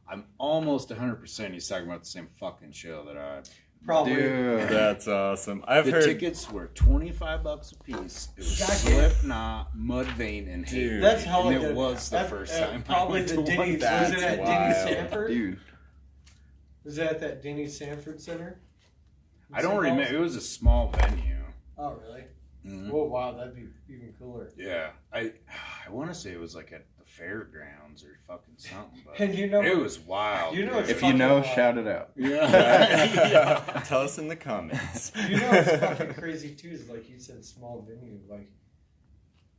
I'm almost 100% he's talking about the same fucking show that I... Probably. Dude. That's awesome. I've The heard. tickets were $25 a piece. It was Slipknot, Mudvayne, and Hate. Dude. That's hella And good. it was the first time. Probably I went the to Denny. one. Was That's it at wild. Denny Sanford? Dude. Was it at that Denny Sanford Center? I don't remember. It was a small venue. Oh, really? Mhm. Oh, wow. That'd be even cooler. Yeah, I want to say it was like at the fairgrounds or fucking something, but And you know, it was wild. you know dude. it's If you know, fucking shout it out. Yeah. Tell us in the comments. You know what's fucking crazy too is like you said, small venue. Like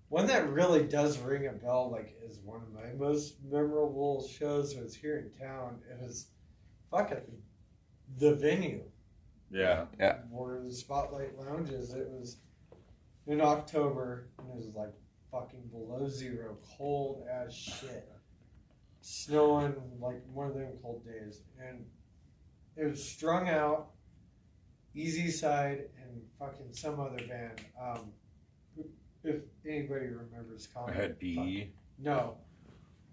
one that really does ring a bell. Like is one of my most memorable shows was here in town. It was fucking the venue Yeah. where the Spotlight Lounges. It was in October and it was like fucking below zero, cold as shit, snowing like one of them cold days, and it was strung out. Easy Side and fucking some other band. If anybody remembers, I comment. had B, No.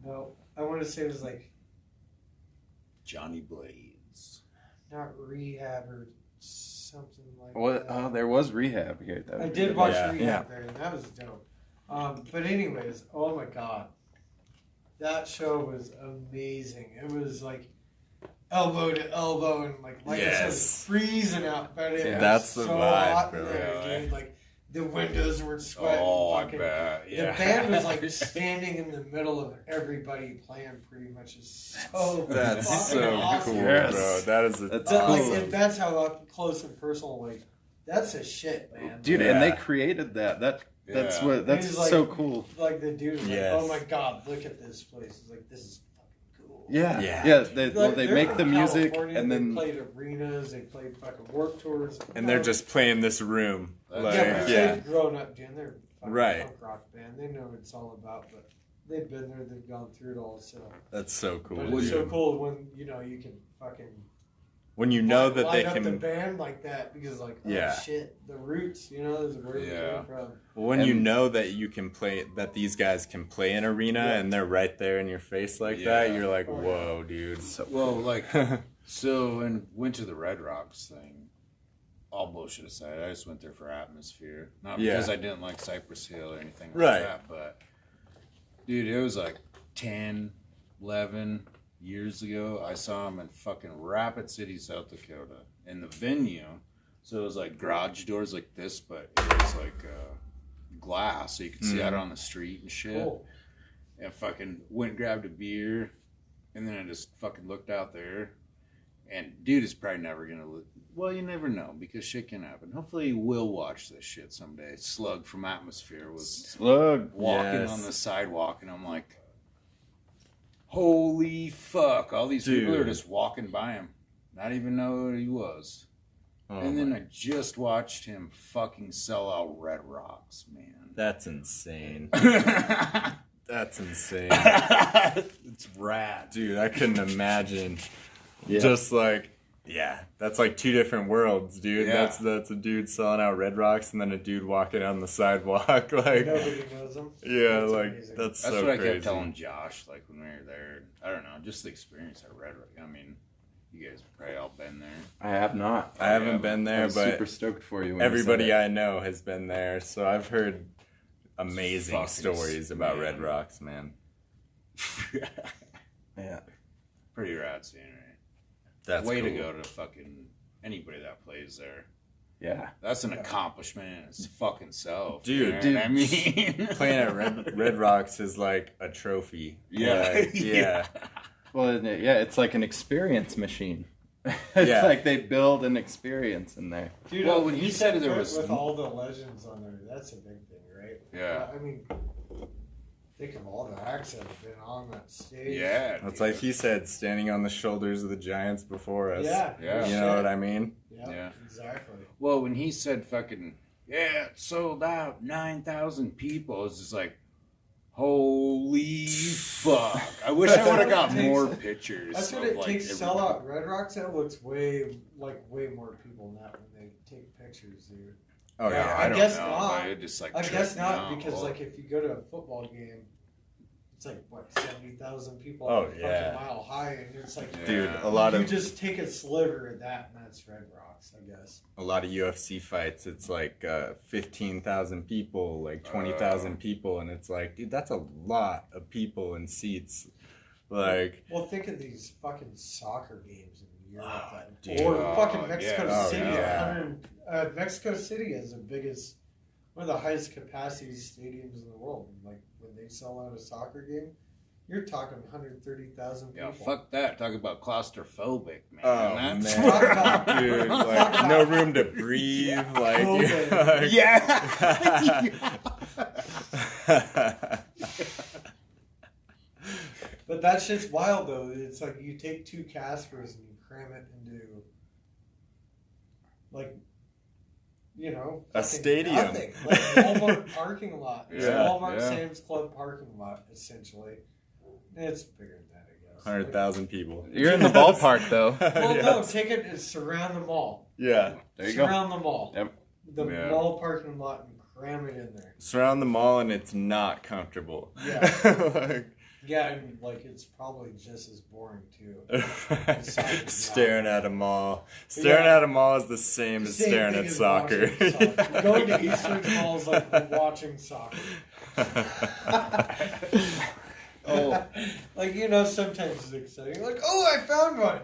I want to say it was like Johnny Blades. not Rehab or something like What? that. Oh, there was Rehab here. That I would did be- watch Yeah. Rehab there, and that was dope. But anyways, oh my god, that show was amazing. It was like elbow to elbow, and like I said, it was Yes. freezing out, but it Yeah. was That's the so vibe, hot bro. in there, Really? dude. Like the windows were sweating. Oh, I fucking, bet. Yeah. The band was like standing in the middle of everybody playing pretty much. Is so That's fucking so awesome. cool, Yes. bro. That is a That's That, like, awesome. if that's how up close and personal, like that's a shit, man. Dude, Yeah. and they created that. That's Yeah. what. That's He's like- so cool. Like the dude was Yes. like, "Oh my god, look at this place!" He's like, "This is fucking cool." Yeah, Yeah. yeah. They Like, they they're make from the music, California, and they then played arenas, they played fucking work tours, and they're just playing this room. Yeah, Like, yeah, but yeah. they've grown up, dude. They're a fucking Right. punk rock band. They know what it's all about, but they've been there, they've gone through it all. So, That's so cool. but it's so dude. cool when you know you can fucking When you know that they light up the can. band like that because like oh Yeah. shit, the roots, you know, is where it Yeah. came from. When you And- know that you can play, that these guys can play an arena, Yeah. and they're right there in your face like Yeah. that, you're like, Oh, yeah. whoa, dude. Well, like, so, and went to the Red Rocks thing. All bullshit aside, I just went there for atmosphere. Not because Yeah. I didn't like Cypress Hill or anything like Right. that, but, dude, it was like 10, 11 years ago. I saw him in fucking Rapid City, South Dakota, in the venue. So it was like garage doors like this, but it was like glass, so you could see out on the street and shit. Cool. And fucking went and grabbed a beer, and then I just fucking looked out there. And dude is probably never gonna look. Well, you never know because shit can happen. Hopefully, he will watch this shit someday. Slug from Atmosphere was Slug. walking Yes. on the sidewalk, and I'm like, holy fuck! All these people are Dude. just walking by him, not even know who he was. Oh and then my- I just watched him fucking sell out Red Rocks, man. That's insane. It's That's insane. rad. Dude, I couldn't imagine. Yeah. Just like, yeah, that's like two different worlds, dude. Yeah. That's a dude selling out Red Rocks and then a dude walking on the sidewalk. Like, Nobody knows them. yeah, That's like amazing. that's That's so what I crazy. kept telling Josh, like when we were there. I don't know, just the experience at Red Rock. I mean, you guys have probably all been there. I have not. I haven't been I there, was but super stoked for you. When everybody you said I know has been there, so I've heard amazing Fucking stories about man. Red Rocks, man. Yeah. Pretty rad scenery. That's way to cool. go to fucking anybody that plays there. Yeah. That's an accomplishment in its fucking self. Dude, you know what I mean? Playing at Red Rocks is like a trophy. Yeah. Like, yeah. Well, yeah, it's like an experience machine. It's Yeah. like they build an experience in there. Dude, Well, when you said there with- was- with all the legends on there, that's a big thing, right? Yeah. I mean, think of all the acts that have been on that stage. Yeah. It's dude. like he said, standing on the shoulders of the giants before us. Yeah. Yeah. You know what I mean? Yeah. Yeah. Exactly. Well, when he said fucking, yeah, it sold out 9,000 people, it's just like, holy fuck. I wish I would have got more pictures. That's what of, it like, takes to every- sell out Red Rocks. That looks way more people than that when they take pictures, dude. Oh, yeah. I don't guess know, not. but it just, like, I guess tripped me not out. because Well, like if you go to a football game, it's like what 70,000 people Oh, a yeah. fucking mile high, and it's like Dude, Yeah. a lot you of just take a sliver of that, and that's Red Rocks, I guess. UFC fights, it's like 15,000 people, like 20,000 people, and it's like, dude, that's a lot of people and seats. Like, Well, think of these fucking soccer games in Europe, dude. or fucking Mexico yeah. City. Oh, yeah. 100, Mexico City is the biggest, one of the highest capacity stadiums in the world. And like when they sell out a soccer game, you're talking 130,000 people. Yeah, fuck that. Talk about claustrophobic, man. oh, That's man. Talk about- Dude, talk like, about- no room to breathe. Like, COVID. like- Yeah. But that shit's wild though. It's like you take two Caspers and you cram it into, like, you know, A fucking stadium. nothing. Like Walmart parking lot. It's Yeah, Walmart yeah. Sam's Club parking lot essentially. It's bigger than that, I guess. 100,000 people. You're in the ballpark, though. Well, Yeah. no, take it and surround the mall. Yeah. There you go. Surround the mall. Yep. The Yeah. mall parking lot and cram it in there. Surround the mall and it's not comfortable. Yeah. Like, Yeah, and like it's probably just as boring too. staring at a mall. Staring Yeah. at a mall is the same as Same staring thing at as soccer. watching soccer. Going to Eastern Mall is like watching soccer. Oh. Like, you know, sometimes it's exciting. Like, oh, I found one.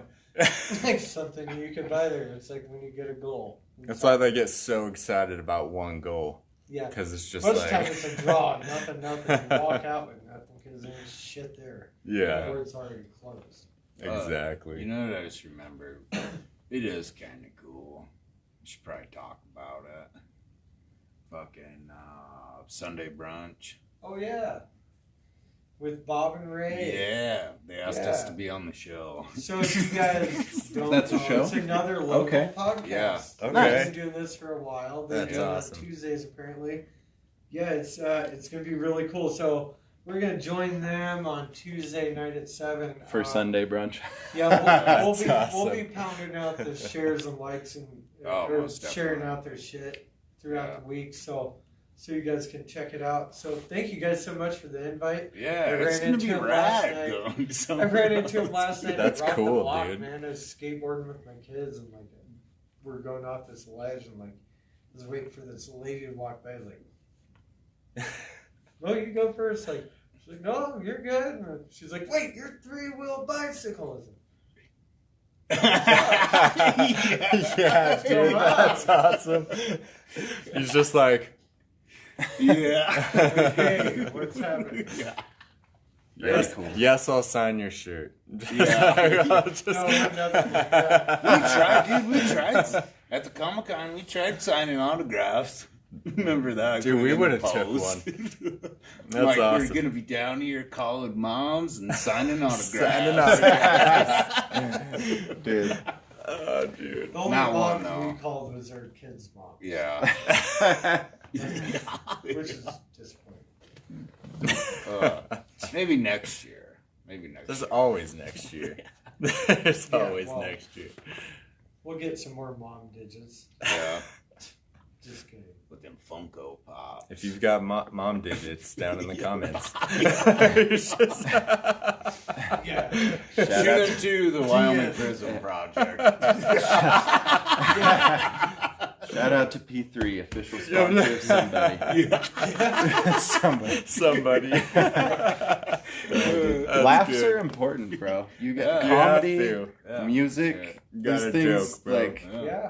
Like something you can buy there. It's like when you get a goal. That's why they get so excited about one goal. Yeah. Because it's just Most like... of the time it's a draw. Nothing. You walk out with nothing because there's shit there. Yeah. Or it's already closed. Exactly. You know what I just remembered? It is kind of cool. We should probably talk about it. Fucking Sunday brunch. Oh, yeah. With Bob and Ray. Yeah, they asked us Yeah. to be on the show. So if you guys don't That's a know, show? it's another local Okay. podcast. Yeah. Okay. We've been doing this for a while. They That's do it on awesome. Tuesdays apparently. Yeah, it's gonna be really cool. So we're gonna join them on Tuesday night at 7 For Sunday brunch. Yeah, we'll be That's pounding out the shares and likes and Oh, or most sharing definitely. out their shit throughout Yeah. the week. So you guys can check it out. So thank you guys so much for the invite. Yeah, I it's ran gonna be into him last rad. night. going I somewhere ran into him else. last night. That's at Rock the cool, Block, dude. Man, I was skateboarding with my kids, and like we're going off this ledge, and like I was waiting for this lady to walk by. I was like, "No, you go first." Like she's like, "No, you're good." And she's like, "Wait, you're three-wheel bicycle." Yeah, dude, that's awesome. He's just like, Yeah. Hey, what's happening? yes, yes, I'll sign your shirt. Yeah. I'll just- No, nothing like that. We tried, dude. We tried at the Comic Con. We tried signing autographs. Remember that? Dude, we would have took one. That's like, awesome. we're gonna be down here calling moms and signing autographs. Signing autographs. Dude. Oh, dude. The only Not mom one, no. we called was our kid's mom, Yeah. which is disappointing. Maybe next year. Maybe next There's year. always next year. There's Yeah, always well. next year. We'll get some more mom digits. Yeah. Just kidding. With them Funko Pops. If you've got mom digits, down in the comments. It's just- Yeah. Shoot them to the Wyoming Prism Project. Shout out to P3, official sponsor of somebody. Somebody. Laughs are important, bro. You get comedy, music, those things joke,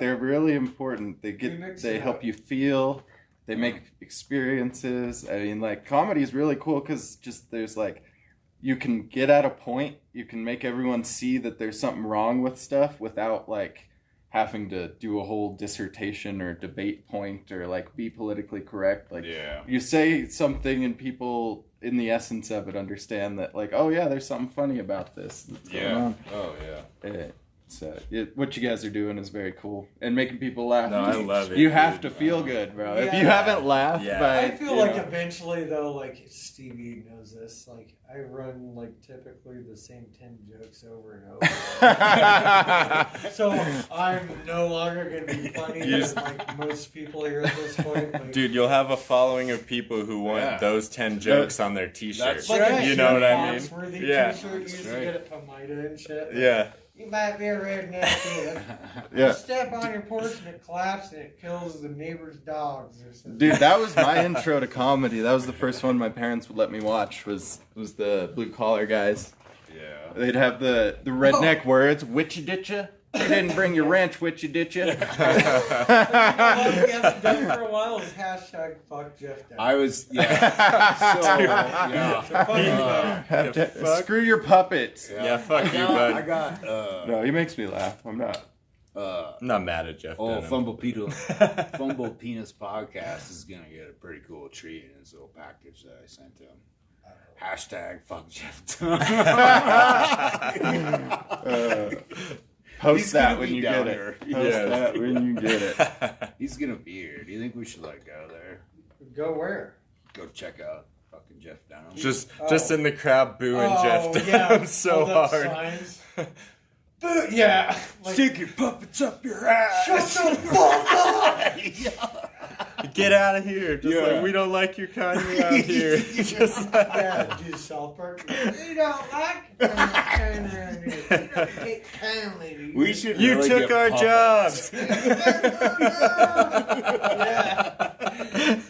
they're really important. They help you feel. They make experiences. I mean, like, comedy is really cool because just there's like, you can get at a point. You can make everyone see that there's something wrong with stuff without like having to do a whole dissertation or debate point or like be politically correct. Like, you say something and people in the essence of it understand that, like, oh yeah, there's something funny about this that's going on. Oh yeah. So what you guys are doing is very cool and making people laugh. No, I love it. You have to feel good, bro. If you haven't laughed, I feel like eventually though, like Stevie knows this. Like I run like typically the same 10 jokes over and over. So I'm no longer gonna be funny as like most people here at this point. Like, dude, you'll have a following of people who want those 10 jokes on their T-shirts. That's right. You know what I mean? Yeah. T-shirt you used to get at Pomida and shit. Yeah. You might be a redneck kid. You step on your porch and it claps and it kills the neighbor's dogs or something. Dude, that was my intro to comedy. That was the first one my parents would let me watch. Was the Blue Collar Guys. Yeah. They'd have the redneck words. Witchy ditcha. You didn't bring your wrench, witchy ditcha. What we haven't done for a while is hashtag fuck Jeff Dunn. I was Screw your puppets. Yeah, fuck you, bud. I got No, he makes me laugh. I'm not. I'm not mad at Jeff Dunham. Fumbled Penis podcast is gonna get a pretty cool treat in his little package that I sent him. Hashtag fuck Jeff Dunham. Post that when you get it. Post that when you get it. He's gonna be here. Do you think we should go there? Go where? Go check out fucking Jeff Dunham. Just in the crowd booing Jeff Dunham so hard. Signs. Boo, yeah. Like, stick your puppets up your ass. Shut the fuck up! Get out of here. Just like, we don't like your kind around here. Just like, do South Park. You don't like kind around here. You don't take kindly. We should you really took our jobs. Yeah.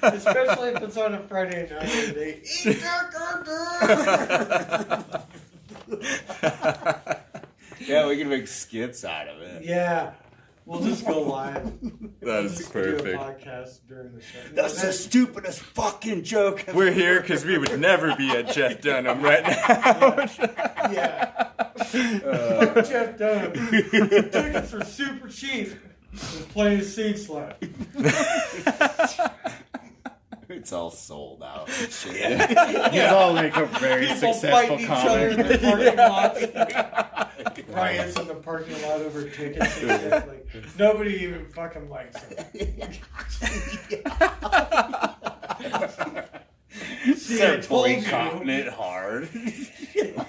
Especially if it's on a Friday night and they eat Yeah, we can make skits out of it. Yeah. We'll just go live. That's just perfect. Do a podcast during the show. That's the stupidest fucking joke. We're here because we would never be at Jeff Dunham right now. Yeah. Fuck Jeff Dunham. Tickets are super cheap. Just play his seat slap. It's all sold out. Shit. He's all like a very People successful fighting each other in comic. the parking lots. Riots in the parking lot over tickets and shit. Like, nobody even fucking likes him. See, I told boycotting you. it hard.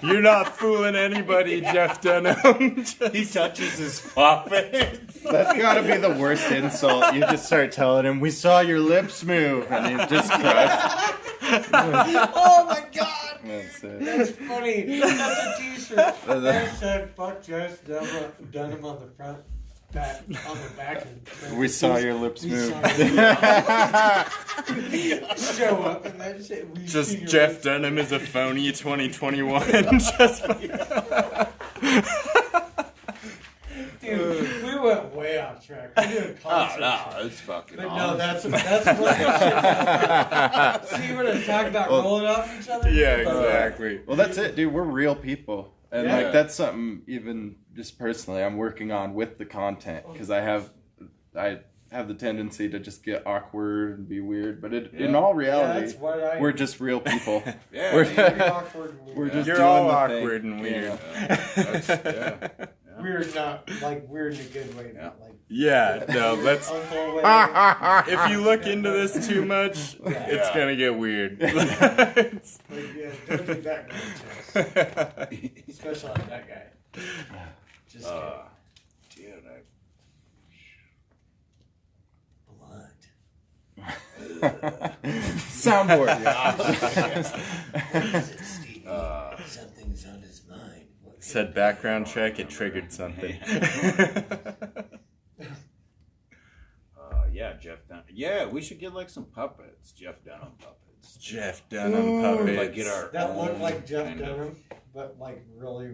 You're not fooling anybody, Jeff Dunham. He touches his puppets. That's gotta be the worst insult. You just start telling him, "We saw your lips move," and he just crushed. Oh my god! That's it. That's funny. That's a t-shirt. That said, fuck Jeff Dunham on the front. Back, on the back. We saw your lips move. Show up and that shit. Just Jeff Dunham is a phony 2021. Just Dude, we went way off track. We did a concert. It's fucking But awesome. no, that's what this shit's about. See, we're gonna talk about rolling off each other? yeah, exactly. Well, that's it, dude. We're real people. And Yeah. like that's something even just personally I'm working on with the content because I have the tendency to just get awkward and be weird, but in all reality, that's what I we're just real people. Yeah, we're, You're awkward and we're weird. just You're doing all the awkward thing. and weird. We're not like weird in a good way, not like Yeah, no, let's. uncle way. If you look into this too much, it's gonna get weird. Like, yeah, don't do that guy, especially like that guy. Just dude, Soundboard. something's on his mind. Said background check, it triggered something. Yeah, Jeff Dunham. Yeah, we should get like some puppets. Jeff Dunham puppets. Jeff Dunham puppets. Like get our That look own like Jeff kind of- Dunham, but like really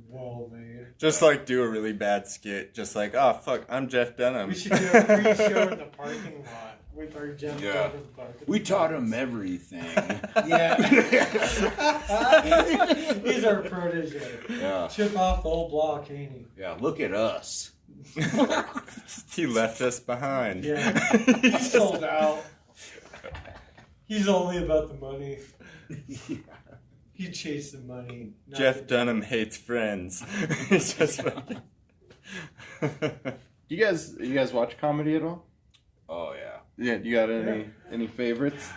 well made. Just like do a really bad skit. Just like, oh fuck, I'm Jeff Dunham. We should do a pre-show in the parking lot with our Jeff Yeah. Dunham puppets. We taught him everything. Yeah. He's our protege. Yeah. Chip off the old block, ain't he? Yeah, look at us. He left us behind. Yeah. He sold out. He's only about the money. He chased the money. not Jeff the- Dunham hates friends. It's just fucking... You guys watch comedy at all? Oh yeah. Yeah, you got any favorites?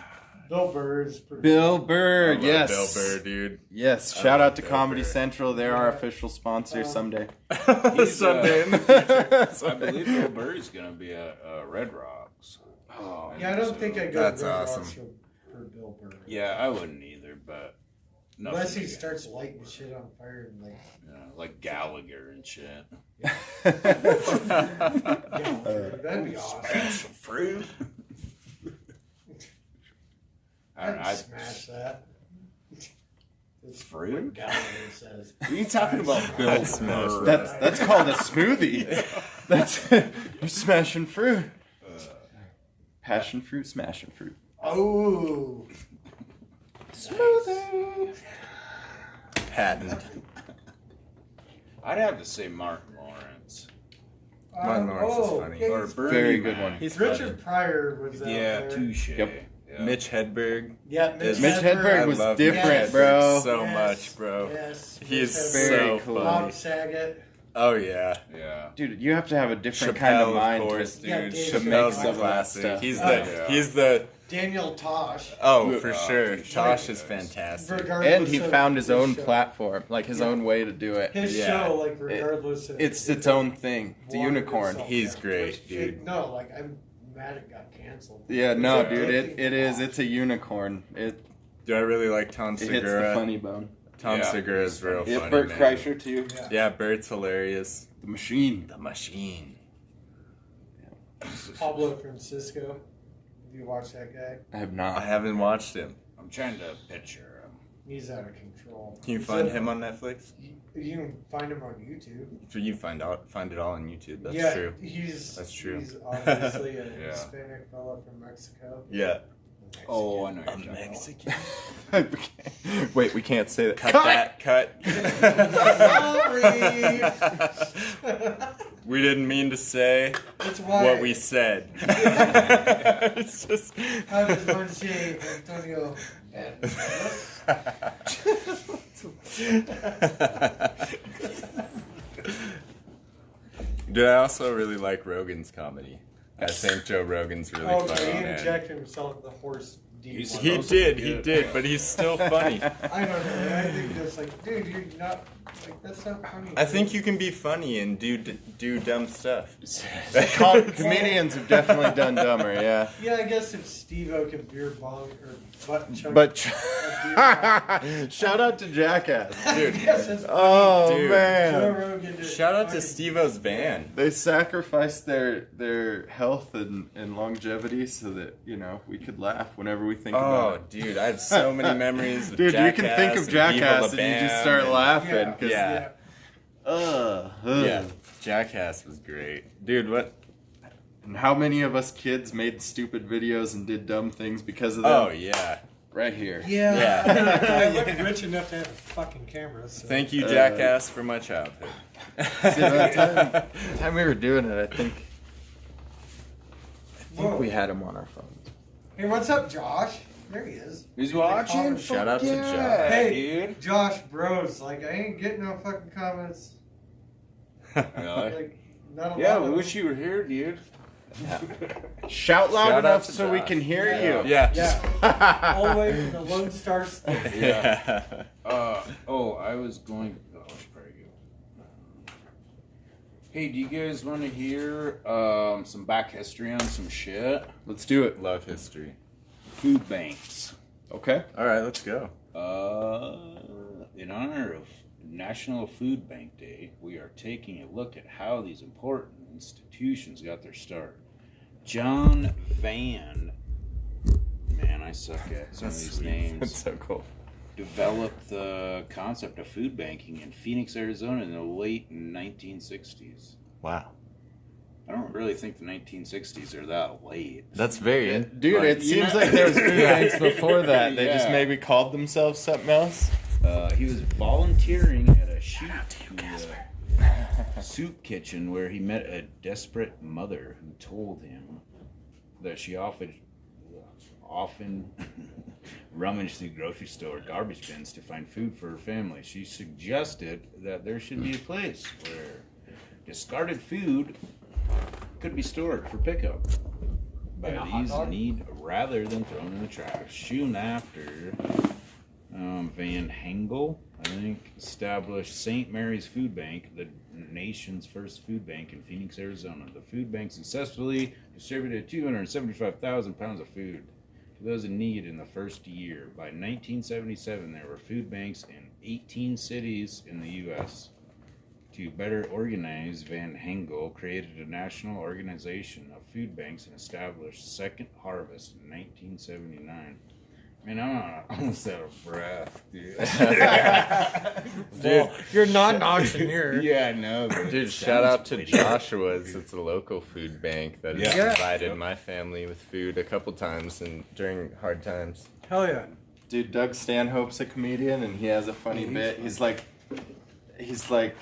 Bill Burr's pretty Bill Burr, I love yes. Bill Burr, dude. Yes, I shout love out to Bill Comedy Burr. Central. They're our official sponsor someday. Someday in the future. I believe Bill Burry's gonna be at Red Rocks. Oh, Yeah, I don't think I go That's to Red awesome. Rocks for Bill Burr. Yeah, I wouldn't either, but nothing Unless he against starts it. lighting shit on fire and like, Like Gallagher and shit. yeah, that'd be awesome. Some fruit. I don't know. I'd smash that. It's Fruit? what Gallagher says. What are you talking about, Bill smash Burr? That's called a smoothie. That's you're smashing fruit. Passion fruit, smashing fruit. Oh, Smoothie. Patent. I'd have to say Martin Lawrence. Martin Lawrence is funny. yeah, Or he's- Bernie Very Mac. good one. He's Richard Pryor was out Yeah, there. touche. Yep. Yeah. Mitch Hedberg. Yeah, Mitch Mitch Hedberg I was love different, Mitch Hedberg bro. so Yes, much, bro. Yes, He's Mitch Very so Hedberg. cool. funny. Bob Saget. Oh yeah. Yeah. Dude, you have to have a different Chappelle, kind of mind of course, to dude. Yeah, Dave Chappelle's Chappelle. the classic. Stuff. He's Oh, the yeah. he's the Daniel Tosh. for Oh, sure. he's Tosh like- is fantastic. Regardless and he of found his own show. platform, like his own way to do it. His Yeah. show, like regardless of It's its own thing. It's a wanted unicorn. itself. He's Yeah. great, Which, dude. No, like I'm mad it got canceled. Yeah, no, It's dude, addicting it to is. watch. It's a unicorn. It Do I really like Tom hits the Segura? funny bone. Tom Yeah. Segura is real Yeah, funny. Bert man. Kreischer too. Yeah. Yeah, Bert's hilarious. The machine. The machine. Pablo Francisco. Have you watched that guy? I have I not. haven't watched him. I'm trying to picture him. He's out of control. Can you He's find a- him on Netflix? You can find him on YouTube. You find it all on YouTube. That's yeah, true. That's true. He's obviously a Yeah. Hispanic fella from Mexico. Yeah. Oh, I know. A You're talking Mexican. Wait, we can't say that. Cut that. Cut. Sorry. We didn't mean to say That's why. what we said. It's just. I was going to say Antonio. Dude, I also really like Rogan's comedy. I think Joe Rogan's really funny, Okay, he man. injected himself the horse deep. He's- He Good. did, but he's still funny. I don't know. I think that's like, dude, you're not like that's not funny. I think you can be funny and do dumb stuff. Comedians have definitely done dumber, yeah. Yeah, I guess if Steve-O can beer bong or butt chug. But a beer shout out to Jackass, Dude, yes, that's Oh Dude. Joe man, Rogan did shout out to fucking- Steve-O's van. they sacrificed their health and longevity so that we could laugh whenever we think about Oh, it. dude, I have so many memories of Dude, Jackass. you can think of and Jackass Viva and La you just Bam start and- laughing because Yeah. ugh. Yeah, Jackass was great. Dude, what? And how many of us kids made stupid videos and did dumb things because of them? Oh, yeah. Right here. Yeah. Yeah. I wasn't rich enough to have a fucking camera. So. Thank you, Jackass, for my childhood. See, by the time we were doing it, I think Whoa. we had him on our phones. Hey, what's up, Josh? There he is. Who's watching? Shout out to Yeah, Josh. Hey, dude. Josh Bros. Like, I ain't getting no fucking comments. Really? Like, not a Yeah, lot we of wish you were here, dude. Shout loud Shout out enough to so we Josh. can hear Yeah. you. Yeah. Yeah. All the way from the Lone Star State. Yeah. I was going. Oh, I should probably go. Hey, do you guys want to hear some back history on some shit? Let's do it. Love history. Food banks. Okay. All right, let's go. In honor of National Food Bank Day, we are taking a look at how these important institutions got their start. John Van. Man, I suck at some of these names. That's so cool. Developed the concept of food banking in Phoenix, Arizona in the late 1960s. Wow. I don't really think the 1960s are that late. That's very... Dude, it seems like there was food banks before that. They just Yeah. maybe called themselves something else. He was volunteering at a soup kitchen where he met a desperate mother who told him that she often rummaged through grocery store garbage bins to find food for her family. She suggested that there should be a place where discarded food could be stored for pickup by these in need rather than thrown in the trash. Soon after, Van Hengel, I think, established St. Mary's Food Bank, the nation's first food bank in Phoenix, Arizona. The food bank successfully distributed 275,000 pounds of food to those in need in the first year. By 1977, there were food banks in 18 cities in the U.S. To better organize, Van Hengel created a national organization of food banks and established Second Harvest in 1979. Man, I'm almost out of breath, dude. Well, you're not an auctioneer. Yeah, I know. Dude, shout out to Joshua's. It's a local food bank that has Yeah. provided my family with food a couple times and during hard times. Hell yeah. Dude, Doug Stanhope's a comedian, and he has a funny bit. He's like,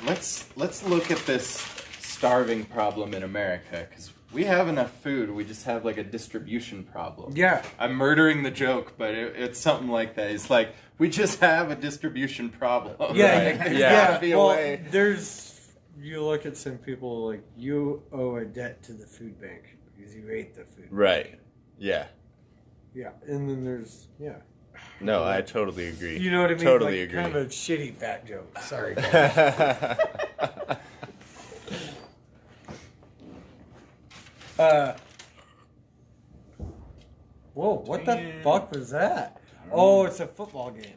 let's look at this starving problem in America, because we have enough food. We just have like a distribution problem. Yeah. I'm murdering the joke, but it's something like that. It's like, we just have a distribution problem. Yeah, Like, there's yeah. gotta be a Well, way. you look at some people like, you owe a debt to the food bank because you ate the food. Right. Yeah. Yeah, and then there's No, I totally agree. You know what I mean? Totally like, agree. Kind of a shitty fat joke. Sorry, guys. Whoa! What the fuck was that? Oh, it's a football game.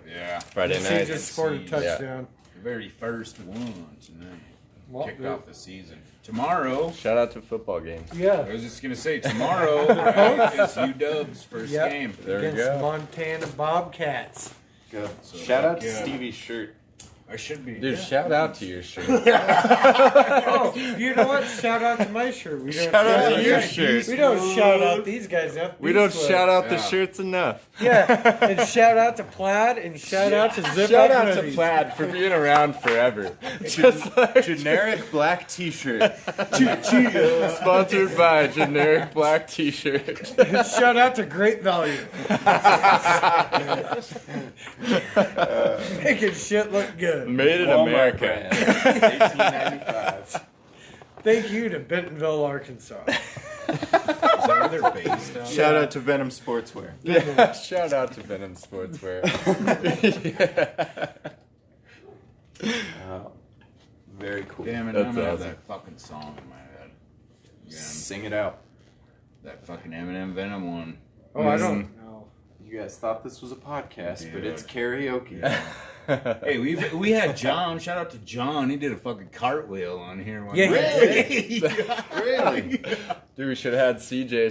Yeah. Friday He night. just scored a touchdown. The very first one tonight. Well, Kicked off the season. Tomorrow, Shout out to football games. I Yeah. was just going to say, tomorrow right, is UW's first Yep. game. There we Against go. Montana Bobcats. Good. So, Shout out to yeah. Stevie's shirt. I should be. Dude, shout out to your shirt. Oh, you know what? Shout out to my shirt. We don't Shout out to your out- shirt. We don't shout out these guys enough. We don't Beast shout out the Yeah. shirts enough. Yeah, and shout out to Plaid and shout out to Zip Shout Up out to Hoodies. Plaid for being around forever. Just like Generic black t-shirt. sponsored by Generic Black T-shirt. Shout out to Great Value. Making shit look good. Made in Walmart America. brand. 1895. Thank you to Bentonville, Arkansas. Is that where they're based out? Shout out to Venom Sportswear. Yeah, shout out to Venom Sportswear. Very cool. Damn it, That's I'm gonna have awesome. that fucking song in my head. Again. Sing it out. That fucking Eminem Venom one. Oh, I don't know. You guys thought this was a podcast, but Dude. it's karaoke. Hey, we had John. Shout out to John. He did a fucking cartwheel on here. One Yeah, night. he Really? Dude, we should have had CJ.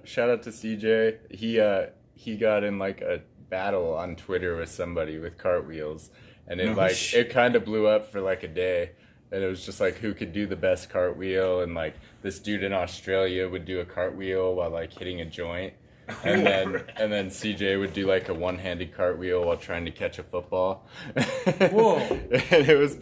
Shout out to CJ. He got in like a battle on Twitter with somebody with cartwheels, and it No it kind of blew up for like a day. And it was just like who could do the best cartwheel, and like this dude in Australia would do a cartwheel while like hitting a joint. And then CJ would do like a one-handed cartwheel while trying to catch a football. Whoa. And it was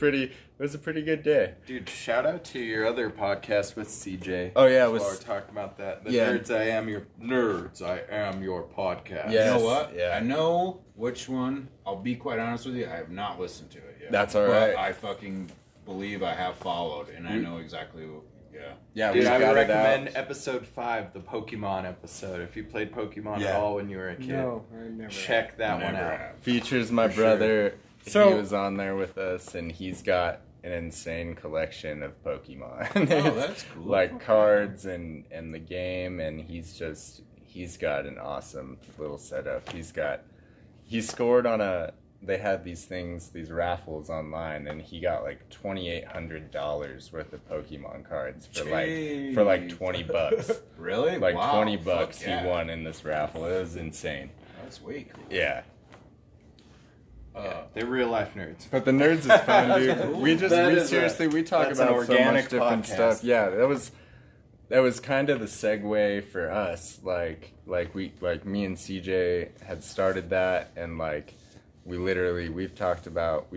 a pretty good day. Dude, shout out to your other podcast with CJ. Oh, yeah, it While was- we're talking about that. The Yeah. Nerds I Am Your podcast. Yeah. You know what? Yeah. I know which one. I'll be quite honest with you. I have not listened to it yet. That's all But right. I fucking believe I have followed, and I know exactly. Yeah. Yeah, Dude, I would got it recommend out. episode 5, the Pokemon episode. If you played Pokemon Yeah. at all when you were a kid, No, I never. check that one Never out. have. Features my For sure. brother. So- He was on there with us, and he's got an insane collection of Pokemon. Oh, It's that's cool. like cards and the game, and he's got an awesome little setup. He scored on they had these raffles online, and he got like $2,800 worth of Pokemon cards for like $20. Really? Like Wow. $20 Fuck yeah. he won in this raffle. It was insane. That's way cool. Yeah. They're real life nerds. But the nerds is fun, dude. Cool. We That's talk an about organic so much different podcast. stuff. Yeah, that was kind of the segue for us. Like me and CJ had started that, and like we talked about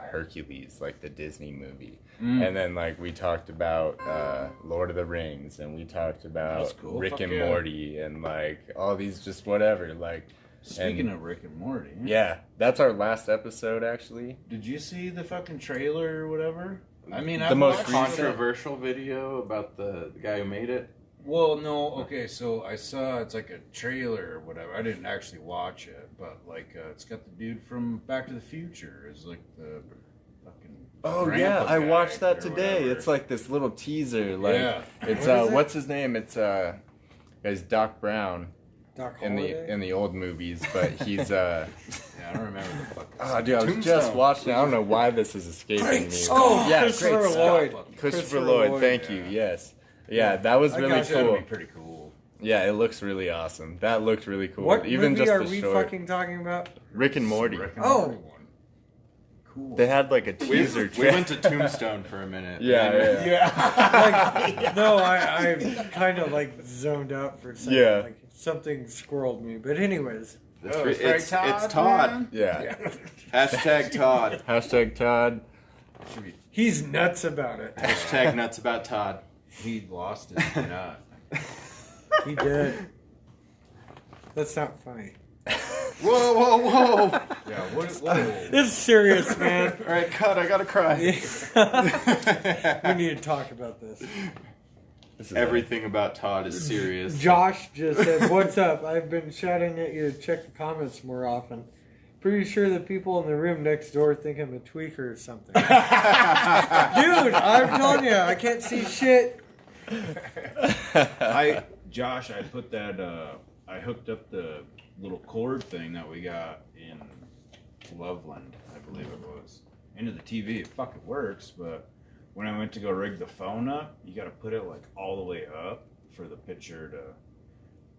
Hercules, like the Disney movie. And then like we talked about Lord of the Rings, and we talked about cool. Rick Fuck and yeah. Morty, and like all these just whatever. Like Speaking of Rick and Morty. yeah, that's our last episode actually. Did you see the fucking trailer or whatever? I mean, The I've most watched Controversial video about the guy who made it. Well, no, okay, so I saw it's like a trailer or whatever. I didn't actually watch it, but like it's got the dude from Back to the Future. It's like the fucking. Oh grandpa yeah, I guy watched that or today. whatever. It's like this little teaser. Like Yeah. it's What is it? what's his name? It's guys Doc Brown Doc in Holliday? the old movies, but he's Yeah, I don't remember the fucking. oh dude, I was just Tombstone. watching. I don't know why this is escaping me. Oh, yeah, Christopher great Lloyd. stuff. Christopher Lloyd. Thank you. Yes. Yeah, that was I really got you. That'd cool. be pretty cool. Yeah, it looks really awesome. That looked really cool. What Even movie just are the we short. fucking talking about? Rick and Morty. Rick and Oh. Morty one. Cool. They had like a We teaser. went to Tombstone for a minute. Like, no, I kind of like zoned out for a second. Yeah. Like something squirreled me. But anyways, It's Todd. Yeah. Hashtag Todd. Hashtag Todd. he's nuts about it. Hashtag nuts about Todd. He lost his nut. He did. That's not funny. Whoa, whoa, whoa! Yeah, what? This is serious, man. All right, cut. I gotta cry. We need to talk about this. Everything about Todd is serious. Josh just said, "What's up? I've been shouting at you to check the comments more often. Pretty sure the people in the room next door think I'm a tweaker or something." Dude, I'm telling you, I can't see shit. Josh, I put that. I hooked up the little cord thing that we got in Loveland, I believe it was, into the TV. It fucking works, but when I went to go rig the phone up, you got to put it like all the way up for the picture to.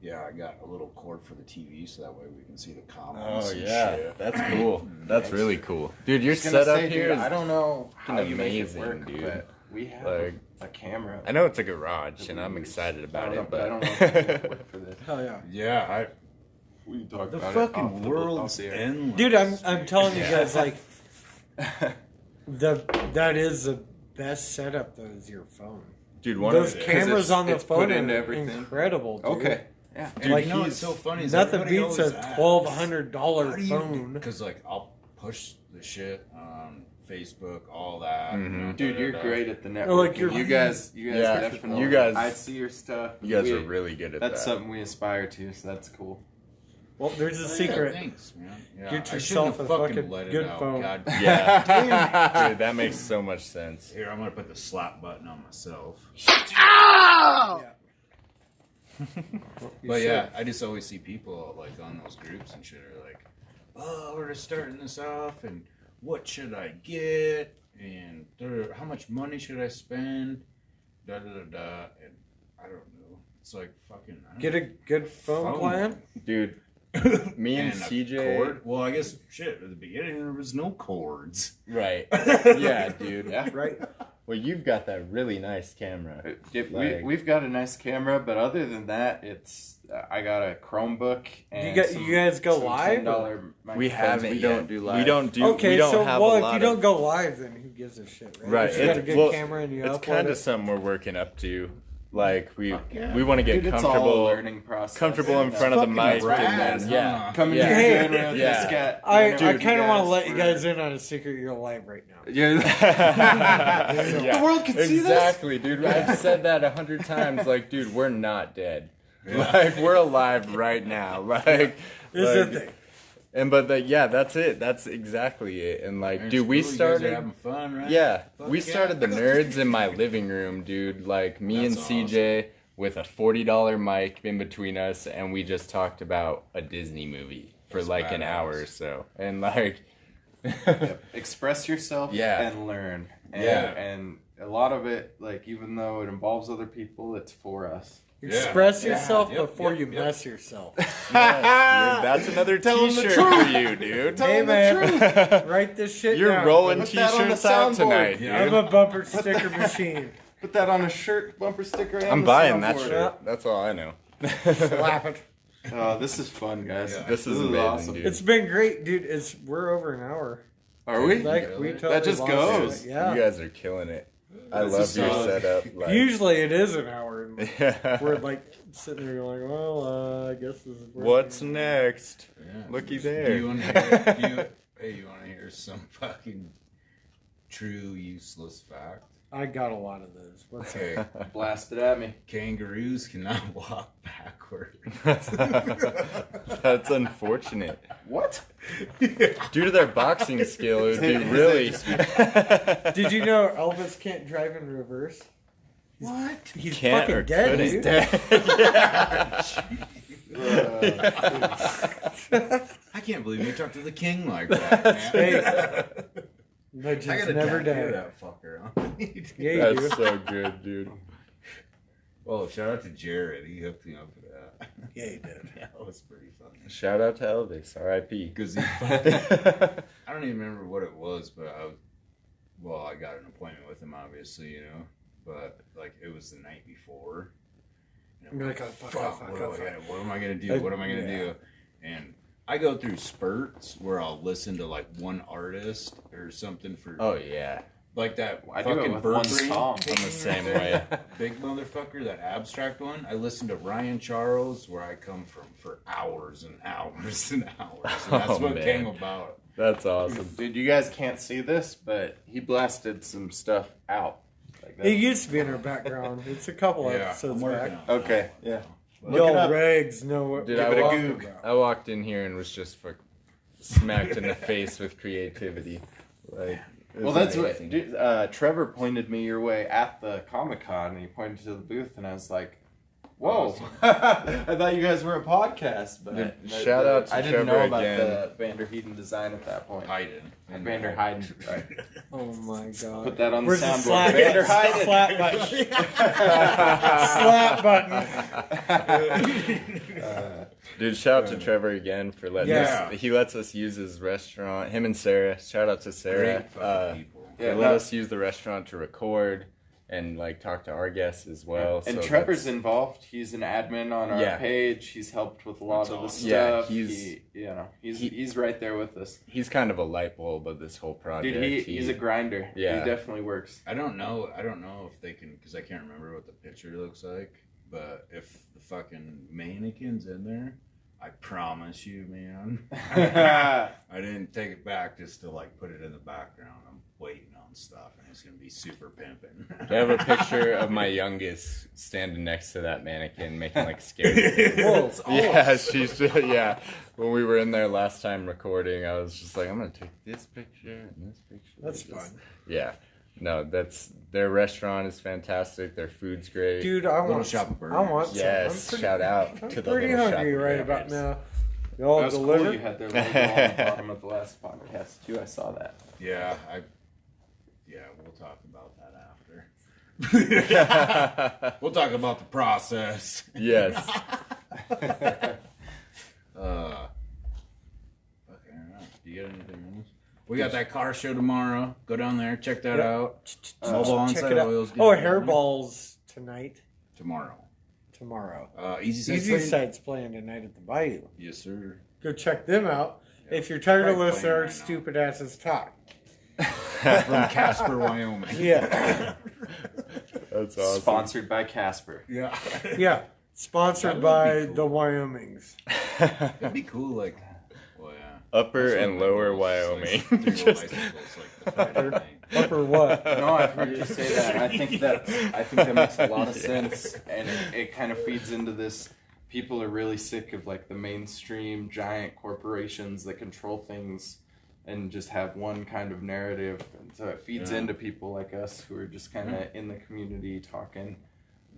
Yeah, I got a little cord for the TV so that way we can see the comments. Oh and yeah, shit. that's cool. That's really cool, dude. Your I was gonna setup say, here dude, is I don't know how fucking you make it amazing, work, dude. but we have Like, a camera. I know it's a garage, and I'm excited I about don't know, it, but I but don't know if we can work for this. Hell yeah. Yeah, We can talk the about fucking it off world's the air. endless. Dude, I'm telling you guys, like, that is the best setup, though, is your phone. dude, one Those of cameras on the it's phone put are into everything. incredible, dude. Okay. Yeah. Dude, Like, you know what's he's- so funny? Is Nothing everybody beats a always asks, $1,200 phone. Because like I'll push the shit on Facebook, all that. Dude, you're great at the networking. Oh, like you guys Yeah, definitely. you guys- I see your stuff. you guys are really good at That's that. something we aspire to, so that's cool. Well, there's a Oh, yeah, secret. thanks, man. Yeah, Get I yourself shouldn't a have fucking fucking let it good out. phone. God Yeah, dude, that makes so much sense. Here, I'm gonna put the slap button on myself. But yeah, I just always see people like on those groups and shit are like, "Oh, we're just starting this off, and what should I get? And how much money should I spend? Da da da da." And I don't know. It's like fucking I don't Get a good phone plan. Dude, me and a CJ. cord? Well, I guess shit. At the beginning, there was no cords. Right. Yeah, dude. Yeah. Right? Well, you've got that really nice camera. We've got a nice camera, but other than that, it's I got a Chromebook and you guys go some live? $10 We microphones. haven't We yet. don't do live. We don't do. Okay, we don't so have well, a if lot you don't of, go live, then who gives a shit, right? Right. If you got a good Well, camera and you it's upload kind it. of something we're working up to. Like we yeah. want to get Dude, it's all a comfortable, learning process. comfortable in Yeah. front of the Fucking mic, rad, and then yeah, Coming yeah. here Hey, doing yeah. this guy. I Dude, kind of want to let you we're- guys in on a secret. You're live right now. Yeah. Yeah. The world can see this. Exactly, dude. I've said that 100 times. Like, dude, we're not dead. Like, we're alive right now. Like, Is like, the thing. And yeah, that's it. That's exactly it. And like, It's dude, we cool, you guys are started. having fun, right? Yeah, Fuck we yeah. started the nerds in my living room, dude. Like me That's and CJ with a $40 mic in between us, and we just talked about a Disney movie for That's like an badass. hour or so. And like, Express yourself and learn. And, and a lot of it, like, even though it involves other people, it's for us. Express yourself before you mess yourself. That's another T-shirt for you, dude. Hey man, write this shit You're down. rolling Put that on the T-shirts out soundboard. tonight, dude. I'm a bumper sticker machine. Put that on a shirt, bumper sticker, and I'm the buying that soundboard. shirt. That's all I know. Slap it. Oh, this is fun, guys. This is amazing, awesome. dude. It's been great, dude. We're over an hour. Are we? Like, we totally That just lost goes. it. Yeah. You guys are killing it. I This love is your solid. setup. Like, Usually it is an hour. And yeah. we're like sitting there going, well, I guess this is What's next? Yeah. Looky Do there. you want to hear? You want to hear some fucking true useless fact? I got a lot of those. What's Okay, Blast it at me. kangaroos cannot walk backward. That's unfortunate. What? Due to their boxing skill, it would be really. Did you know Elvis can't drive in reverse? What? He's Can't fucking or dead, couldn't. dude. I can't believe you talked to the king like that, man. Hey, legends I gotta never tattoo die. that fucker. Huh? Yeah, you That's do. so good, dude. Well, shout out to Jared. He hooked me up with that. Yeah, you did. Yeah, that was pretty funny. Shout out to Elvis, R.I.P. Because he fucking, I don't even remember what it was, but I got an appointment with him, obviously, you know. But like it was the night before. And You're like, oh, fuck. what am I gonna do? What am I gonna do? And I go through spurts where I'll listen to like one artist or something for Oh yeah, like that I do it fucking with one Burberry song. thing I'm the same right there, way. that big motherfucker, that abstract one. I listen to Ryan Charles, where I come from, for hours and hours and hours. And that's Oh, what man. came about. That's awesome. Dude, you guys can't see this, but he blasted some stuff out. Like that. It used to be in our background. It's a couple I'm episodes working back. on Okay, that. yeah. But- Y'all up. regs know what Dude, we're I it a talking goog. about. I walked in here and was just smacked in the face with creativity. Like, it was Well, that's amazing. what dude, Trevor pointed me your way at the Comic-Con, and he pointed to the booth, and I was like, whoa. I thought you guys were a podcast, but Dude, shout out to I didn't Trevor know about again. the Vander Heiden design at that point. Hayden. Vander Heiden, right. Oh my god. Put that on the Where's the soundboard. slap, Vander Heiden. slap button? Slap button. Dude, shout out to Trevor again for letting Yeah. us. He lets us use his restaurant. Him and Sarah. Shout out to Sarah. Great fucking people. They Yeah, let no. us use the restaurant to record and like talk to our guests as well. And so Trevor's that's- involved. He's an admin on our Yeah. page. He's helped with a lot of the awesome. Yeah, stuff. he's- He's right there with us. he's kind of a light bulb of this whole project. Dude, he's a grinder. Yeah. He definitely works. I don't know if they can, because I can't remember what the picture looks like. But if the fucking mannequin's in there, I promise you, man. I didn't take it back just to like put it in the background. I'm waiting on stuff, and it's gonna be super pimping. I have a picture of my youngest standing next to that mannequin, making like scary faces. Whoa. Yeah, she's yeah. When we were in there last time recording, I was just like, I'm gonna take this picture and this picture. That's Just- fun. Yeah, no, their restaurant is fantastic. Their food's great. Dude, I Little want Shop of some. Burgers. I want some. Yes, I'm pretty, shout out I'm to the pretty Little Shop hungry of right about Burgers. now. Y'all That was deliver? cool. You had their logo on the bottom of the last podcast too. I saw that. Yeah, we'll talk about that after. We'll talk about the process. Yes. Fucking hell. Do you got anything else? We got that car show tomorrow. Go down there, check that out. Mobile Check Onsite it out. Oil's Oh, getting hairballs tonight. tomorrow. Easy Easy Side's playing tonight at the Bayou. Yes, sir. Go check them out. If you're tired of Right listening to playing our right now. stupid asses talk. From Casper, Wyoming. Yeah. That's awesome. Sponsored by Casper. Yeah. Yeah. That Sponsored would by be cool. the Wyomings. That'd be cool, like, well, yeah. Upper That's and one of my lower goals, Wyoming. like, 3-wheel bicycles, like the Friday thing. Upper what? No, I've heard you say that. I think that makes a lot of sense, and it kind of feeds into this. People are really sick of like the mainstream giant corporations that control things and just have one kind of narrative, and so it feeds Yeah. into people like us who are just kind of in the community talking.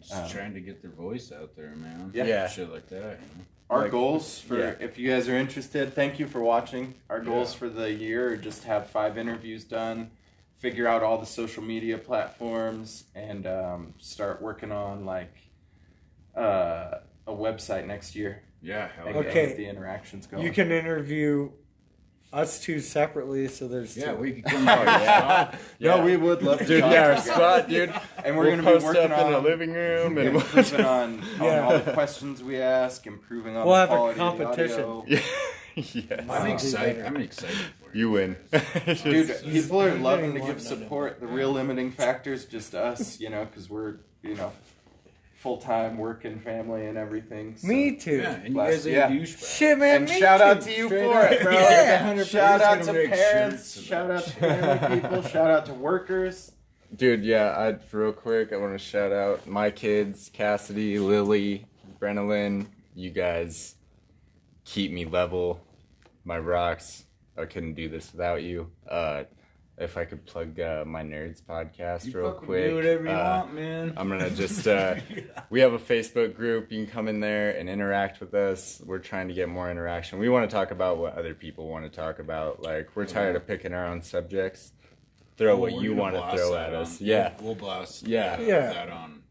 Just trying to get their voice out there, man. Yeah. Yeah. Shit like that, you know. Our goals for, if you guys are interested, thank you for watching. Our goals for the year are just have 5 interviews done, figure out all the social media platforms, and start working on like a website next year. Yeah. Okay. Get the interactions going. You can interview us two separately, so there's Yeah, two. we could come out. No, we would love to. Dude, talk yeah, our to you guys. spot, dude. And we're We'll going to be post working up in on the living room and improving on all the questions we ask, improving on We'll the have a quality competition. of the audio. Yes. I'm excited. I'm excited for you. You win. Dude, people are loving to give support. The real limiting factor is just us, you know, because we're, you know, full-time working family and everything. So. Me too. Yeah, and you guys ain't douchebags. Shit, man. And me shout too. out to you Straight for up. it, bro. Yeah. Shout out to gonna make parents. shirts Shout out to family people. Shout out to workers. Dude, yeah, real quick, I want to shout out my kids, Cassidy, Lily, Brennan. You guys keep me level. My rocks. I couldn't do this without you. If I could plug my Nerds podcast real quick. Do whatever you want, man. I'm going to just, we have a Facebook group. You can come in there and interact with us. We're trying to get more interaction. We want to talk about what other people want to talk about. Like, we're tired of picking our own subjects. Throw what you want to throw at us. Yeah. We'll blast Yeah. that on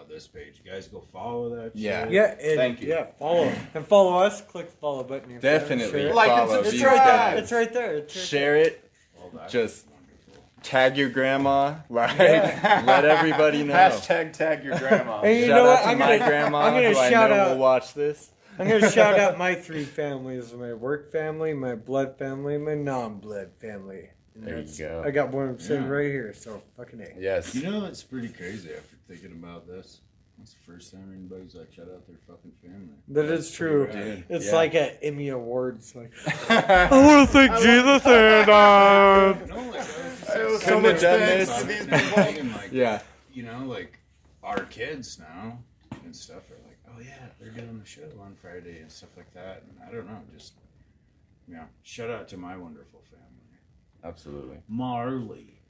this page. You guys go follow that shit. Yeah. Yeah, and, Thank you. Yeah, follow. And follow us. Click the follow button. Here. Definitely Share it. Like and follow these subscribe. guys. It's right there. It's right Share it. Well, that's Just wonderful. tag your grandma. Like, let everybody know. Hashtag tag your grandma. Hey, you Shout know out what? to I'm my gonna- grandma, I'm gonna who I shout know out- will watch this. I'm going to shout out my 3 families. My work family, my blood family, my non-blood family. And There you that's- go. I got one sitting Yeah. right here, so fucking A. Yes. You know, it's pretty crazy after thinking about this. It's the first time anybody's like shout out their fucking family. That is true. Dude, It's yeah. like an Emmy Awards. Like, I want to thank Jesus and No, like, so much done I'm this. thinking, like, Yeah. you know, like our kids now and stuff are like, oh yeah, they're doing the show on Friday and stuff like that. And I don't know, just shout out to my wonderful family, Absolutely. Marley,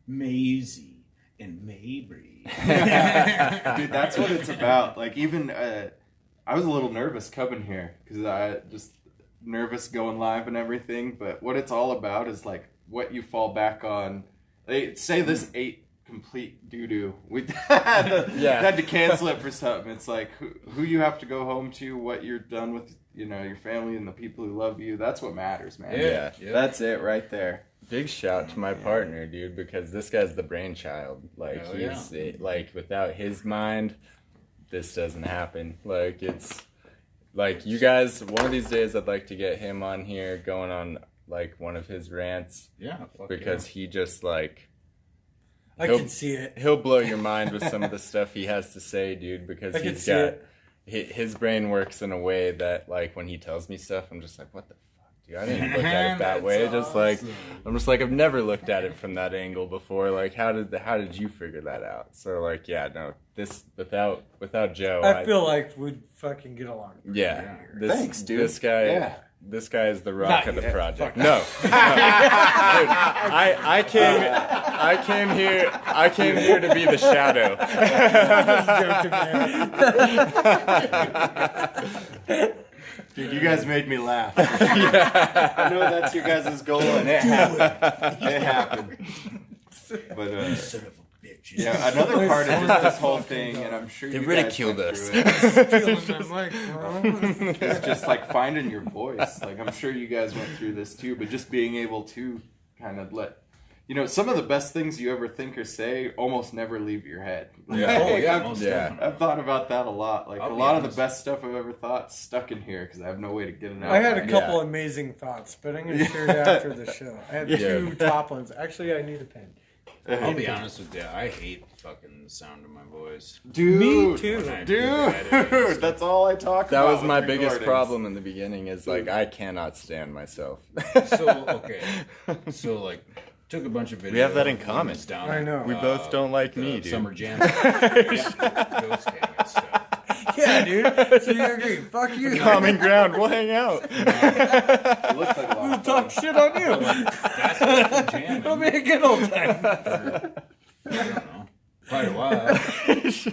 Maisie, and Mabry. Dude, that's what it's about. Like, even I was a little nervous coming here because I just nervous going live and everything. But what it's all about is like what you fall back on. They say this ate complete doo doo. We had to cancel it for something. It's like who you have to go home to, what you're done with, you know, your family and the people who love you. That's what matters, man. Yeah. That's it right there. Big shout to my partner, dude, because this guy's the brainchild. Like, like, without his mind, this doesn't happen. Like, it's like, you guys, one of these days I'd like to get him on here going on like one of his rants. Yeah, because he just like I can see it. He'll blow your mind with some of the stuff he has to say, dude, because he's got his brain works in a way that, like, when he tells me stuff, I'm just like, what the fuck, dude? I didn't look at it that way. Awesome. Just like, I'm just like, I've never looked at it from that angle before. Like, how did you figure that out? So, like, yeah, no, this without Joe, I feel like we'd fucking get along. Yeah. Thanks, dude. This guy. Yeah. This guy is the rock Not of the yet. project. Fuck. No. Dude, I came here to be the shadow. Dude, you guys made me laugh. I know that's your guys' goal, and it happened. It happened. But son of a bitch. yeah, another part of just this whole thing, and I'm sure They you ridiculed guys us. went through it. It's It's just like finding your voice. Like, I'm sure you guys went through this too, but just being able to kind of let, you know, some of the best things you ever think or say almost never leave your head. Yeah, Like, yeah, I've, most yeah. definitely. I've thought about that a lot. Like, I'll a be lot of the honest. best stuff I've ever thought stuck in here because I have no way to get it out. I had a right? couple amazing thoughts, but I'm going to share it after the show. I have 2 top ones. Actually, I need a pen. I'll be honest with you, I hate fucking the sound of my voice. Dude, Me too. When I do the editing and dude, stuff. that's all I talk That about. was my with biggest recordings. problem in the beginning. Is like, I cannot stand myself. So, okay. So, like, took a bunch of videos. We have that in common. It's down I know. at, We both don't like the me, dude. Summer Jam. Ghost Gang and stuff. Yeah, dude. So you agree. Fuck you. Common ground. We'll hang out. It looks like a lot We'll of talk fun. shit on you. That's what we're jamming. It'll be a good old time. I don't know, quite a while.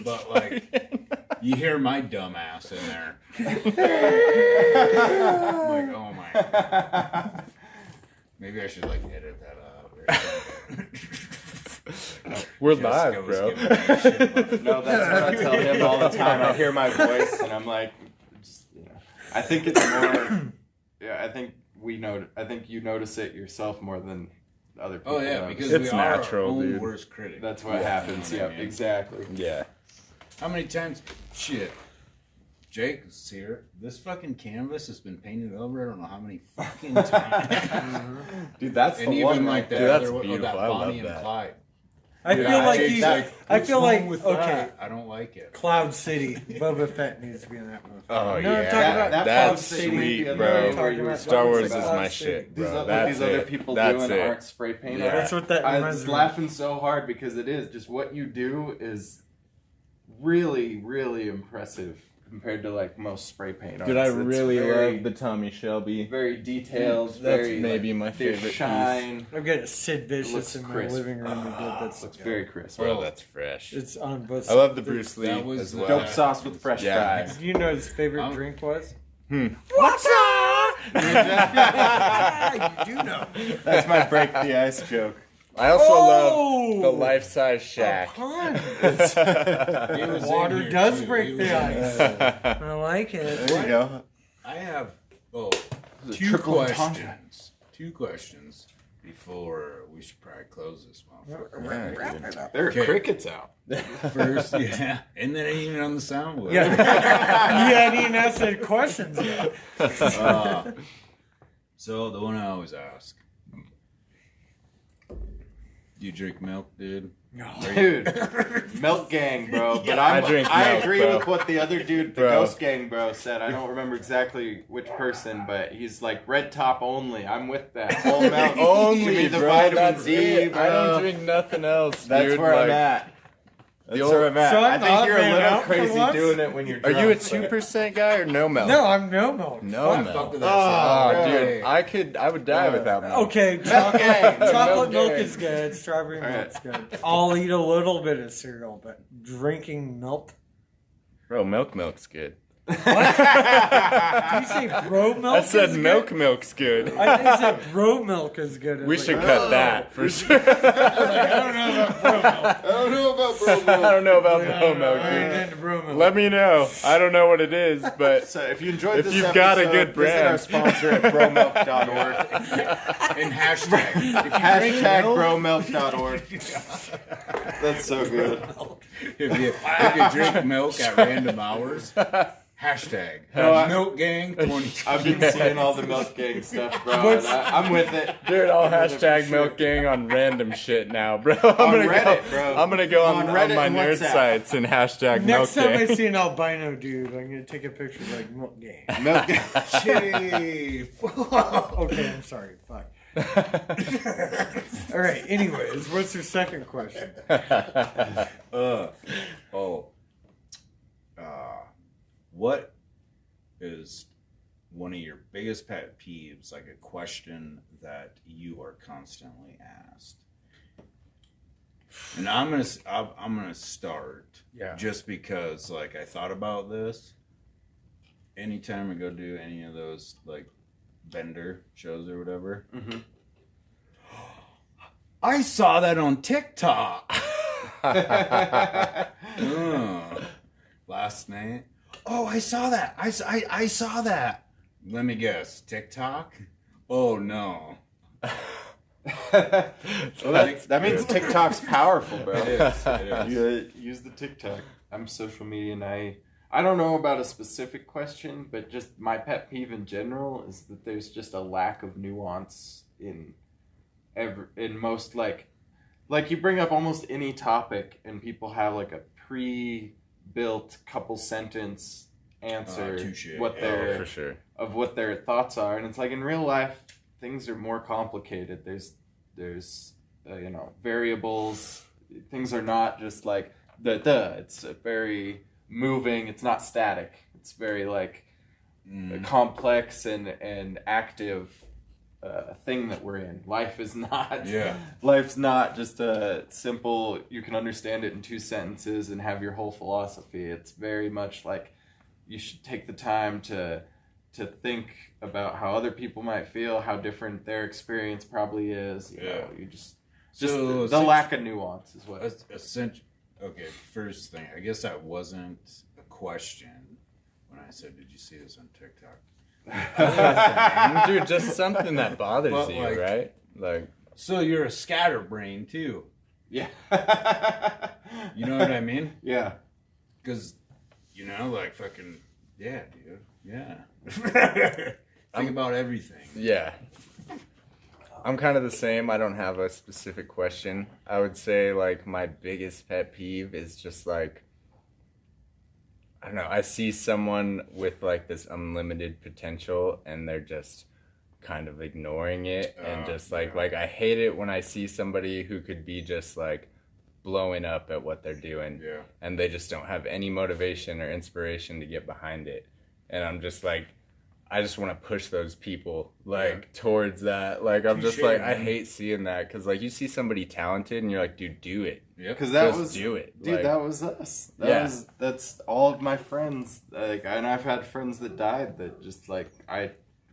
But like, You hear my dumb ass in there. I'm like, oh my God. Maybe I should like edit that out. We're live, bro. No, that's what I tell him all the time. I hear my voice and I'm like, just, you know. I think it's more. Yeah, I think you notice it yourself more than other people. Oh yeah, because it's we natural, are our own dude. worst critic. That's what happens. Yeah, exactly. Yeah. How many times? Shit. Jake is here. This fucking canvas has been painted over. I don't know how many fucking times. Dude, that's and the even one like that. Dude, that's other one, beautiful. that I love Bonnie and that. Clyde. I feel like Jake's you. like, I "What's feel wrong like with okay. that? I don't like it. Cloud City, Boba Fett needs to be in that movie. Oh, You know what I'm yeah. talking about? That That's Cloud City sweet, the other bro. day where you were Star Wars is talking about my shit, bro. What That's these other it. people That's do it. aren't spray paint. Yeah. That's what that I reminds was me. laughing so hard because it is just what you do is really, really impressive compared to like most spray paint. Dude, I arts. It's really very, love the Tommy Shelby. very detailed. That's very maybe like, my there's favorite shine. I've got a Sid It Vicious looks in my crisp. living room. That's Looks very crisp. Bro, that's fresh. It's on both. I love the sides. Bruce Lee That was as the well. Dope sauce with fresh Yeah. fries. Do you know what his favorite drink was? What's up? You do know. That's my break the ice joke. I also Oh! love the life-size shack. Pun. He was in Water here, does too. break He the was ice. in here. I like it. There you go. I have a two triple questions. Two questions before we should probably close this motherfucker. There are Okay. crickets out. First, yeah, and then even on the soundboard. Yeah. You hadn't even asked any questions yet. So the one I always ask: do you drink milk, dude? Dude, milk gang, bro. But I drink I milk, agree bro. with what the other dude, the Bro. ghost gang bro, said. I don't remember exactly which person, but he's like red top only. I'm with that. Whole milk. Give me Only, the bro. vitamin That's D, it. bro. I don't drink nothing else, That's dude. where like, I'm at. That's old- where I'm at. So I'm I think not you're a man little out for crazy once? doing it when you're Are drunk. you a but- 2% guy or no milk? No, I'm no milk. No I milk. fuck with that Oh, shit. dude, I would die without milk. Okay, gang. chocolate milk gang. is good. Strawberry All right. milk's good. I'll eat a little bit of cereal, but drinking milk. Bro, milk's good. Did you say bro milk? I said is milk's good. Good? I think you said bro milk is good. We It's should like, cut that for sure. I don't know about bro milk. I don't know about bro milk. I don't know about bro milk, I ain't dude. into bro milk. Let me know. I don't know what it is, but So if you enjoyed If this you've episode, got a good visit our brand. sponsor at bromilk.org. And hashtag. If you drink Hashtag milk, bromilk.org. That's so good. if you drink milk at random hours, hashtag milk gang 20. I've been seeing all the milk gang stuff, bro. and I'm with it. dude, I'll I'm with it for hashtag sure. milk gang on random shit now, bro. On Reddit, bro. I'm gonna go On on Reddit my and nerd WhatsApp. sites and hashtag milk Next time I gang. see an albino dude, I'm gonna take a picture like milk gang. Milk gang. Okay, I'm sorry. Fuck. All right. Anyways, what's your second question? What is one of your biggest pet peeves, like a question that you are constantly asked? And I'm gonna start, just because like I thought about this. Anytime I go do any of those like vendor shows or whatever, I saw that on TikTok. Last night. Oh, I saw that. I saw that. Let me guess. TikTok? Oh no. Well, that means TikTok's powerful, bro. It is. It is. You use the TikTok. I'm social media, and I don't know about a specific question, but just my pet peeve in general is that there's just a lack of nuance in most like you bring up almost any topic, and people have like a pre-built couple sentence answer touche. what Yeah, their for sure. of what their thoughts are, and it's like in real life things are more complicated. There's variables. Things are not just like it's very moving. It's not static. It's very like complex and active thing that we're in. Life is not. Yeah. Life's not just a simple. You can understand it in 2 sentences and have your whole philosophy. It's very much like you should take the time to think about how other people might feel, how different their experience probably is. You know, you just the lack of nuance is what. Essentially, okay. First thing, I guess that wasn't a question when I said, "Did you see this on TikTok?" Dude, just something that bothers you, like, right? Like, so you're a scatterbrain too. Yeah. You know what I mean? Yeah. Because, you know, like fucking, yeah, dude. Yeah. Think about everything. Yeah. I'm kind of the same. I don't have a specific question. I would say, like, my biggest pet peeve is just, like, I don't know, I see someone with, like, this unlimited potential, and they're just kind of ignoring it, and just, like, I hate it when I see somebody who could be just, like, blowing up at what they're doing, and they just don't have any motivation or inspiration to get behind it. And I'm just, like, I just want to push those people, like, towards that. Like, I'm just, like, I hate seeing that, because, like, you see somebody talented, and you're like, dude, do it. Because that was, do it. Dude, like, that was us. That's all of my friends. Like, and I've had friends that died that just, like, I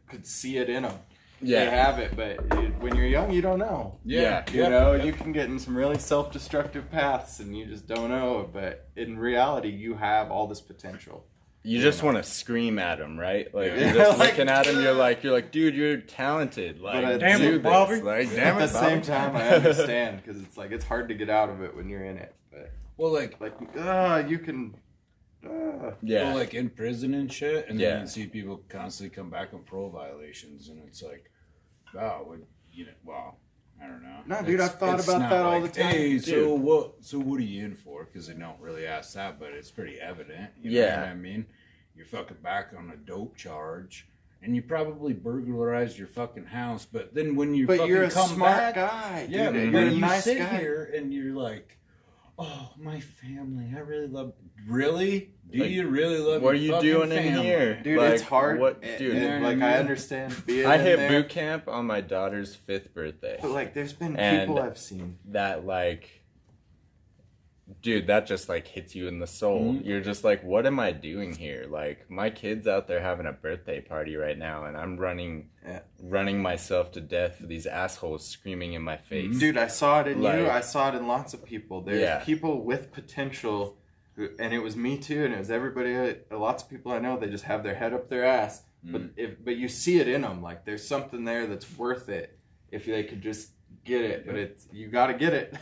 could see it in them. Yeah. They have it, but when you're young, you don't know. Yeah. You know, you can get in some really self-destructive paths, and you just don't know. But in reality, you have all this potential. You just want to scream at them, right? Like, you're just looking at them, you're like, dude, you're talented. Like, damn do it, Bobby. this. Like, damn At it, the Bobby. same time, I understand, because it's like, it's hard to get out of it when you're in it. But, well, like you can... Well, like in prison and shit, and then you see people constantly come back on parole violations, and it's like, wow, I don't know. No, dude, I've thought about that all the time. Hey, dude. so what are you in for? Because they don't really ask that, but it's pretty evident. You know what I mean? You're fucking back on a dope charge, and you probably burglarized your fucking house, but then when you you're a come smart back, guy. Yeah, dude. but You're a you nice sit guy. here and you're like, oh, my family, I really love. Really? Do you really love? What are your you fucking doing in family? here? Dude, like, it's hard. What, dude? And, I understand being I in hit there. boot camp on my daughter's 5th birthday. But, like, there's been And people I've seen that, like, dude, that just, like, hits you in the soul. Mm-hmm. You're just like, what am I doing here? Like, my kid's out there having a birthday party right now, and I'm running myself to death for these assholes screaming in my face. Dude, I saw it in Like, you. I saw it in lots of people. There's people with potential, and it was me too, and it was everybody. Lots of people I know, they just have their head up their ass. But you see it in them. Like, there's something there that's worth it if they could just get it. But you got to get it.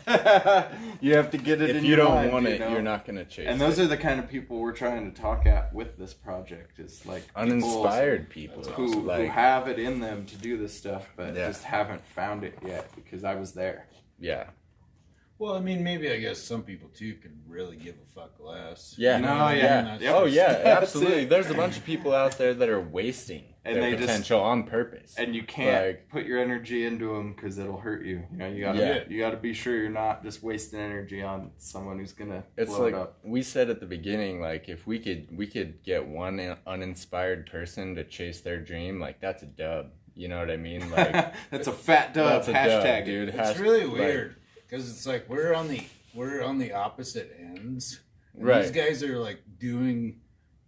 You have to get it. If in you your don't mind, want it, know? you're not gonna chase it. And those are the kind of people we're trying to talk at with this project. Is like uninspired people who have it in them to do this stuff, but just haven't found it yet. Because I was there. Yeah. Well, I mean, maybe I guess some people too could really give a fuck less. Yeah. No, yeah. Oh, yeah, absolutely. There's a bunch of people out there that are wasting their potential on purpose. And you can't put your energy into them because it'll hurt you. You know, you gotta be sure you're not just wasting energy on someone who's gonna blow it up. We said at the beginning, like, if we could get one uninspired person to chase their dream, like, that's a dub. You know what I mean? Like, that's a fat dub. That's a Hashtag dub, dude. It's really weird. Because it's like we're on the opposite ends. And these guys are like doing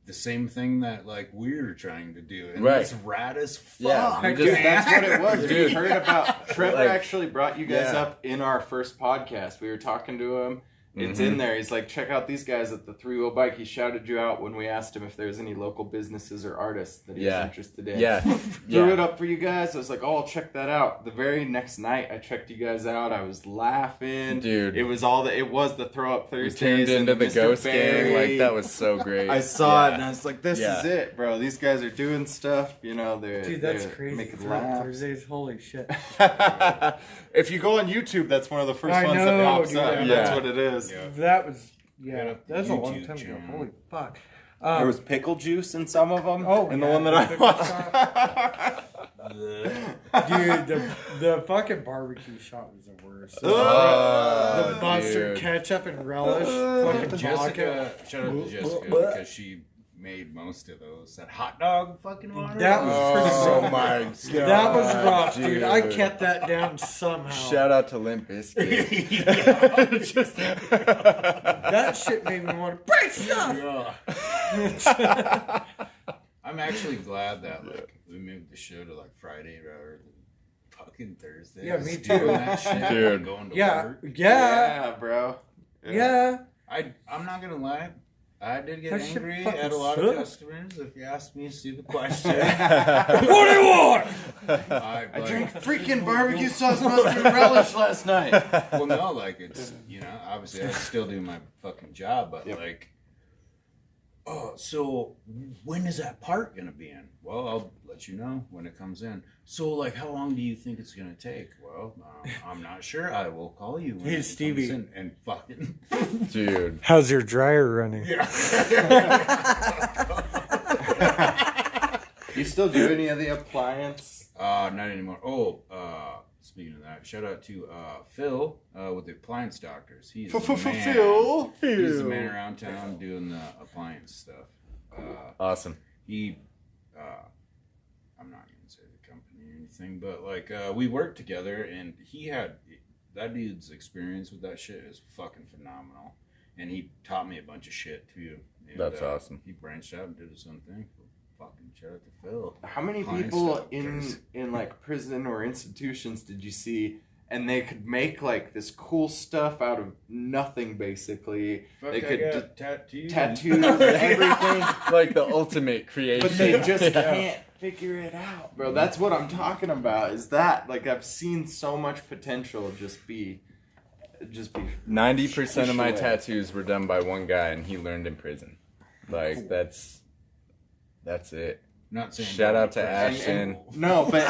the same thing that like we're trying to do, and it's rad as fuck. Yeah, that's what it was. Dude, we heard about Trevor actually brought you guys up in our first podcast. We were talking to him. It's in there. He's like, check out these guys at the 3-wheel bike. He shouted you out when we asked him if there's any local businesses or artists that he was interested in. Yeah. Threw it up for you guys. I was like, oh, I'll check that out. The very next night, I checked you guys out. I was laughing. Dude. It was the Throw Up Thursdays. Turned into the Mr. Ghost Barry. Gang. Like, that was so great. I saw it and I was like, this is it, bro. These guys are doing stuff. You know, Dude, that's crazy. making Throw Up laughs. Thursdays, holy shit. If you go on YouTube, that's one of the first I ones know, that pops dude, up. yeah. That's what it is. Yeah. That was, Yeah, that's a long YouTube time ago. channel. Holy fuck. There was pickle juice in some of them. Oh, and the one that I watched. Dude, the fucking barbecue shot was the worst. Oh, the mustard, dude. ketchup, and relish. Fucking Jessica, vodka. shout out to Jessica because she made most of those. That hot dog fucking water. That was pretty Oh good. my god. That was rough, dude. dude. I kept that down somehow. Shout out to Limp Bizkit. That shit made me want to break stuff. Yeah. I'm actually glad that we moved the show to like Friday rather than fucking Thursday. Yeah, me too. Doing that shit, Dude. going to Yeah, work. yeah, bro. yeah. I'm not gonna lie. I did get That shit angry fucking at a lot of sucks. customers if you asked me a stupid question. What do you want? I drank freaking barbecue sauce mustard relish last night. Well, no, like it's obviously I still do my fucking job, but like, oh, so when is that part gonna be in? Well, I'll let you know when it comes in. So, like, how long do you think it's gonna take? Well, I'm not sure. I will call you when Hey, it Stevie. comes in and fucking Dude. How's your dryer running? You still do any of the appliance? Not anymore. Oh, speaking of that, shout out to Phil with the appliance doctors. He's the man. Phil. He's the man around town doing the appliance stuff. Awesome. I'm not gonna say the company or anything, but like we worked together, and that dude's experience with that shit is fucking phenomenal, and he taught me a bunch of shit too. And, That's awesome. He branched out and did his own thing. Fucking shout out to Phil. How many Appliance people doctors. in like prison or institutions did you see, and they could make like this cool stuff out of nothing? Basically, Fuck, they I could got tattoos. everything, Like the ultimate creation. but they just can't figure it out, bro. That's what I'm talking about. Is that like I've seen so much potential just be 90% of my away. tattoos were done by one guy, and he learned in prison. Like that's it. Not saying Shout out to And- Ashton. no, but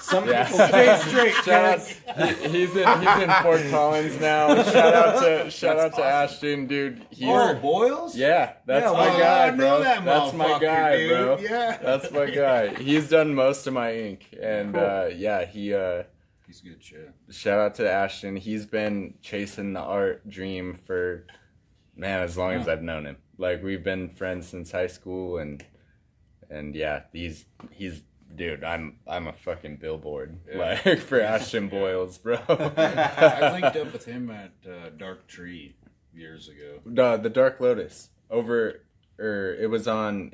some Yeah. people Stay straight, Shout guys. out, he's in Fort Collins now. Shout out to Ashton, dude. He's, Boils? yeah, that's Yeah, my well, guy, I bro. know that That's my motherfucker, guy, dude. bro. Yeah. That's my guy. He's done most of my ink, and yeah, He's good shit. shout out to Ashton. He's been chasing the art dream for as long as I've known him. Like we've been friends since high school, and yeah, he's dude. I'm a fucking billboard like for Ashton Boyles, bro. I linked up with him at Dark Tree years ago. The Dark Lotus it was on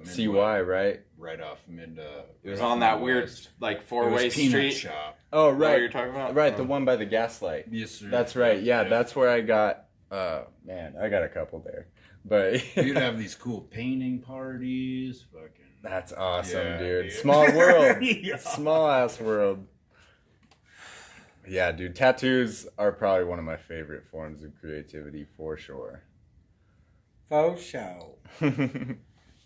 CY, right? Right off mid. it was on that weird like four-way street. Shop. Oh, What right. you're talking about? Right, the one by the Gaslight. Yes, sir. That's right. Yeah, that's where I got. Man, I got a couple there, but You'd have these cool painting parties. Fucking. that's awesome, Yeah, dude. dude. Small world, Yeah. small ass world. Yeah, dude. Tattoos are probably one of my favorite forms of creativity for sure. Faux show.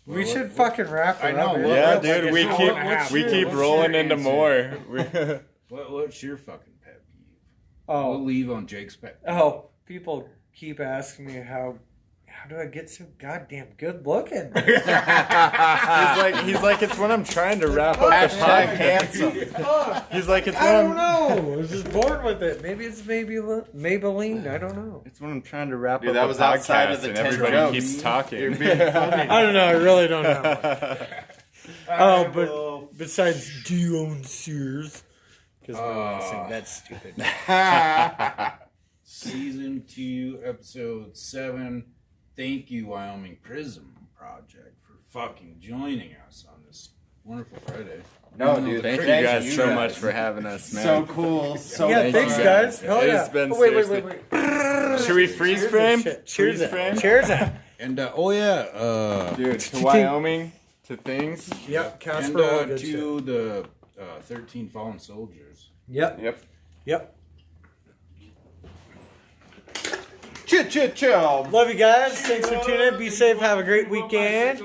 We should fucking wrap it I know, up. well, Yeah, Well, dude. like, We it's keep all half. we keep What's rolling your into answer? more. What's your fucking pet peeve? Oh. We'll leave on Jake's pet peeve. Oh, people keep asking me how do I get so goddamn good looking? He's like it's when I'm trying to wrap up the podcast. He's like it's when I don't know. I was just born with it. Maybe it's Maybelline. I don't know. It's when I'm trying to wrap Dude, up that a was podcast outside of the and 10 everybody jokes. keeps talking. You're being funny. I don't know. I really don't know. Oh, but besides, do you own Sears? Because we're listening. That's stupid. Season 2, episode 7. Thank you, Wyoming Prism Project, for fucking joining us on this wonderful Friday. No, dude. Thank you thank guys so much for having us, man. So cool. So Yeah, Thank thanks, you guys. Hell It's yeah. been Oh, wait, seriously- wait. Should we freeze frame? Cheers Freeze it. frame? Cheers it. And, Dude, to Wyoming, to things. Yep, and Casper. all good to the 13 fallen soldiers. shit. Yep. Chill. Love you guys. Thanks for tuning in. Be safe. Have a great weekend.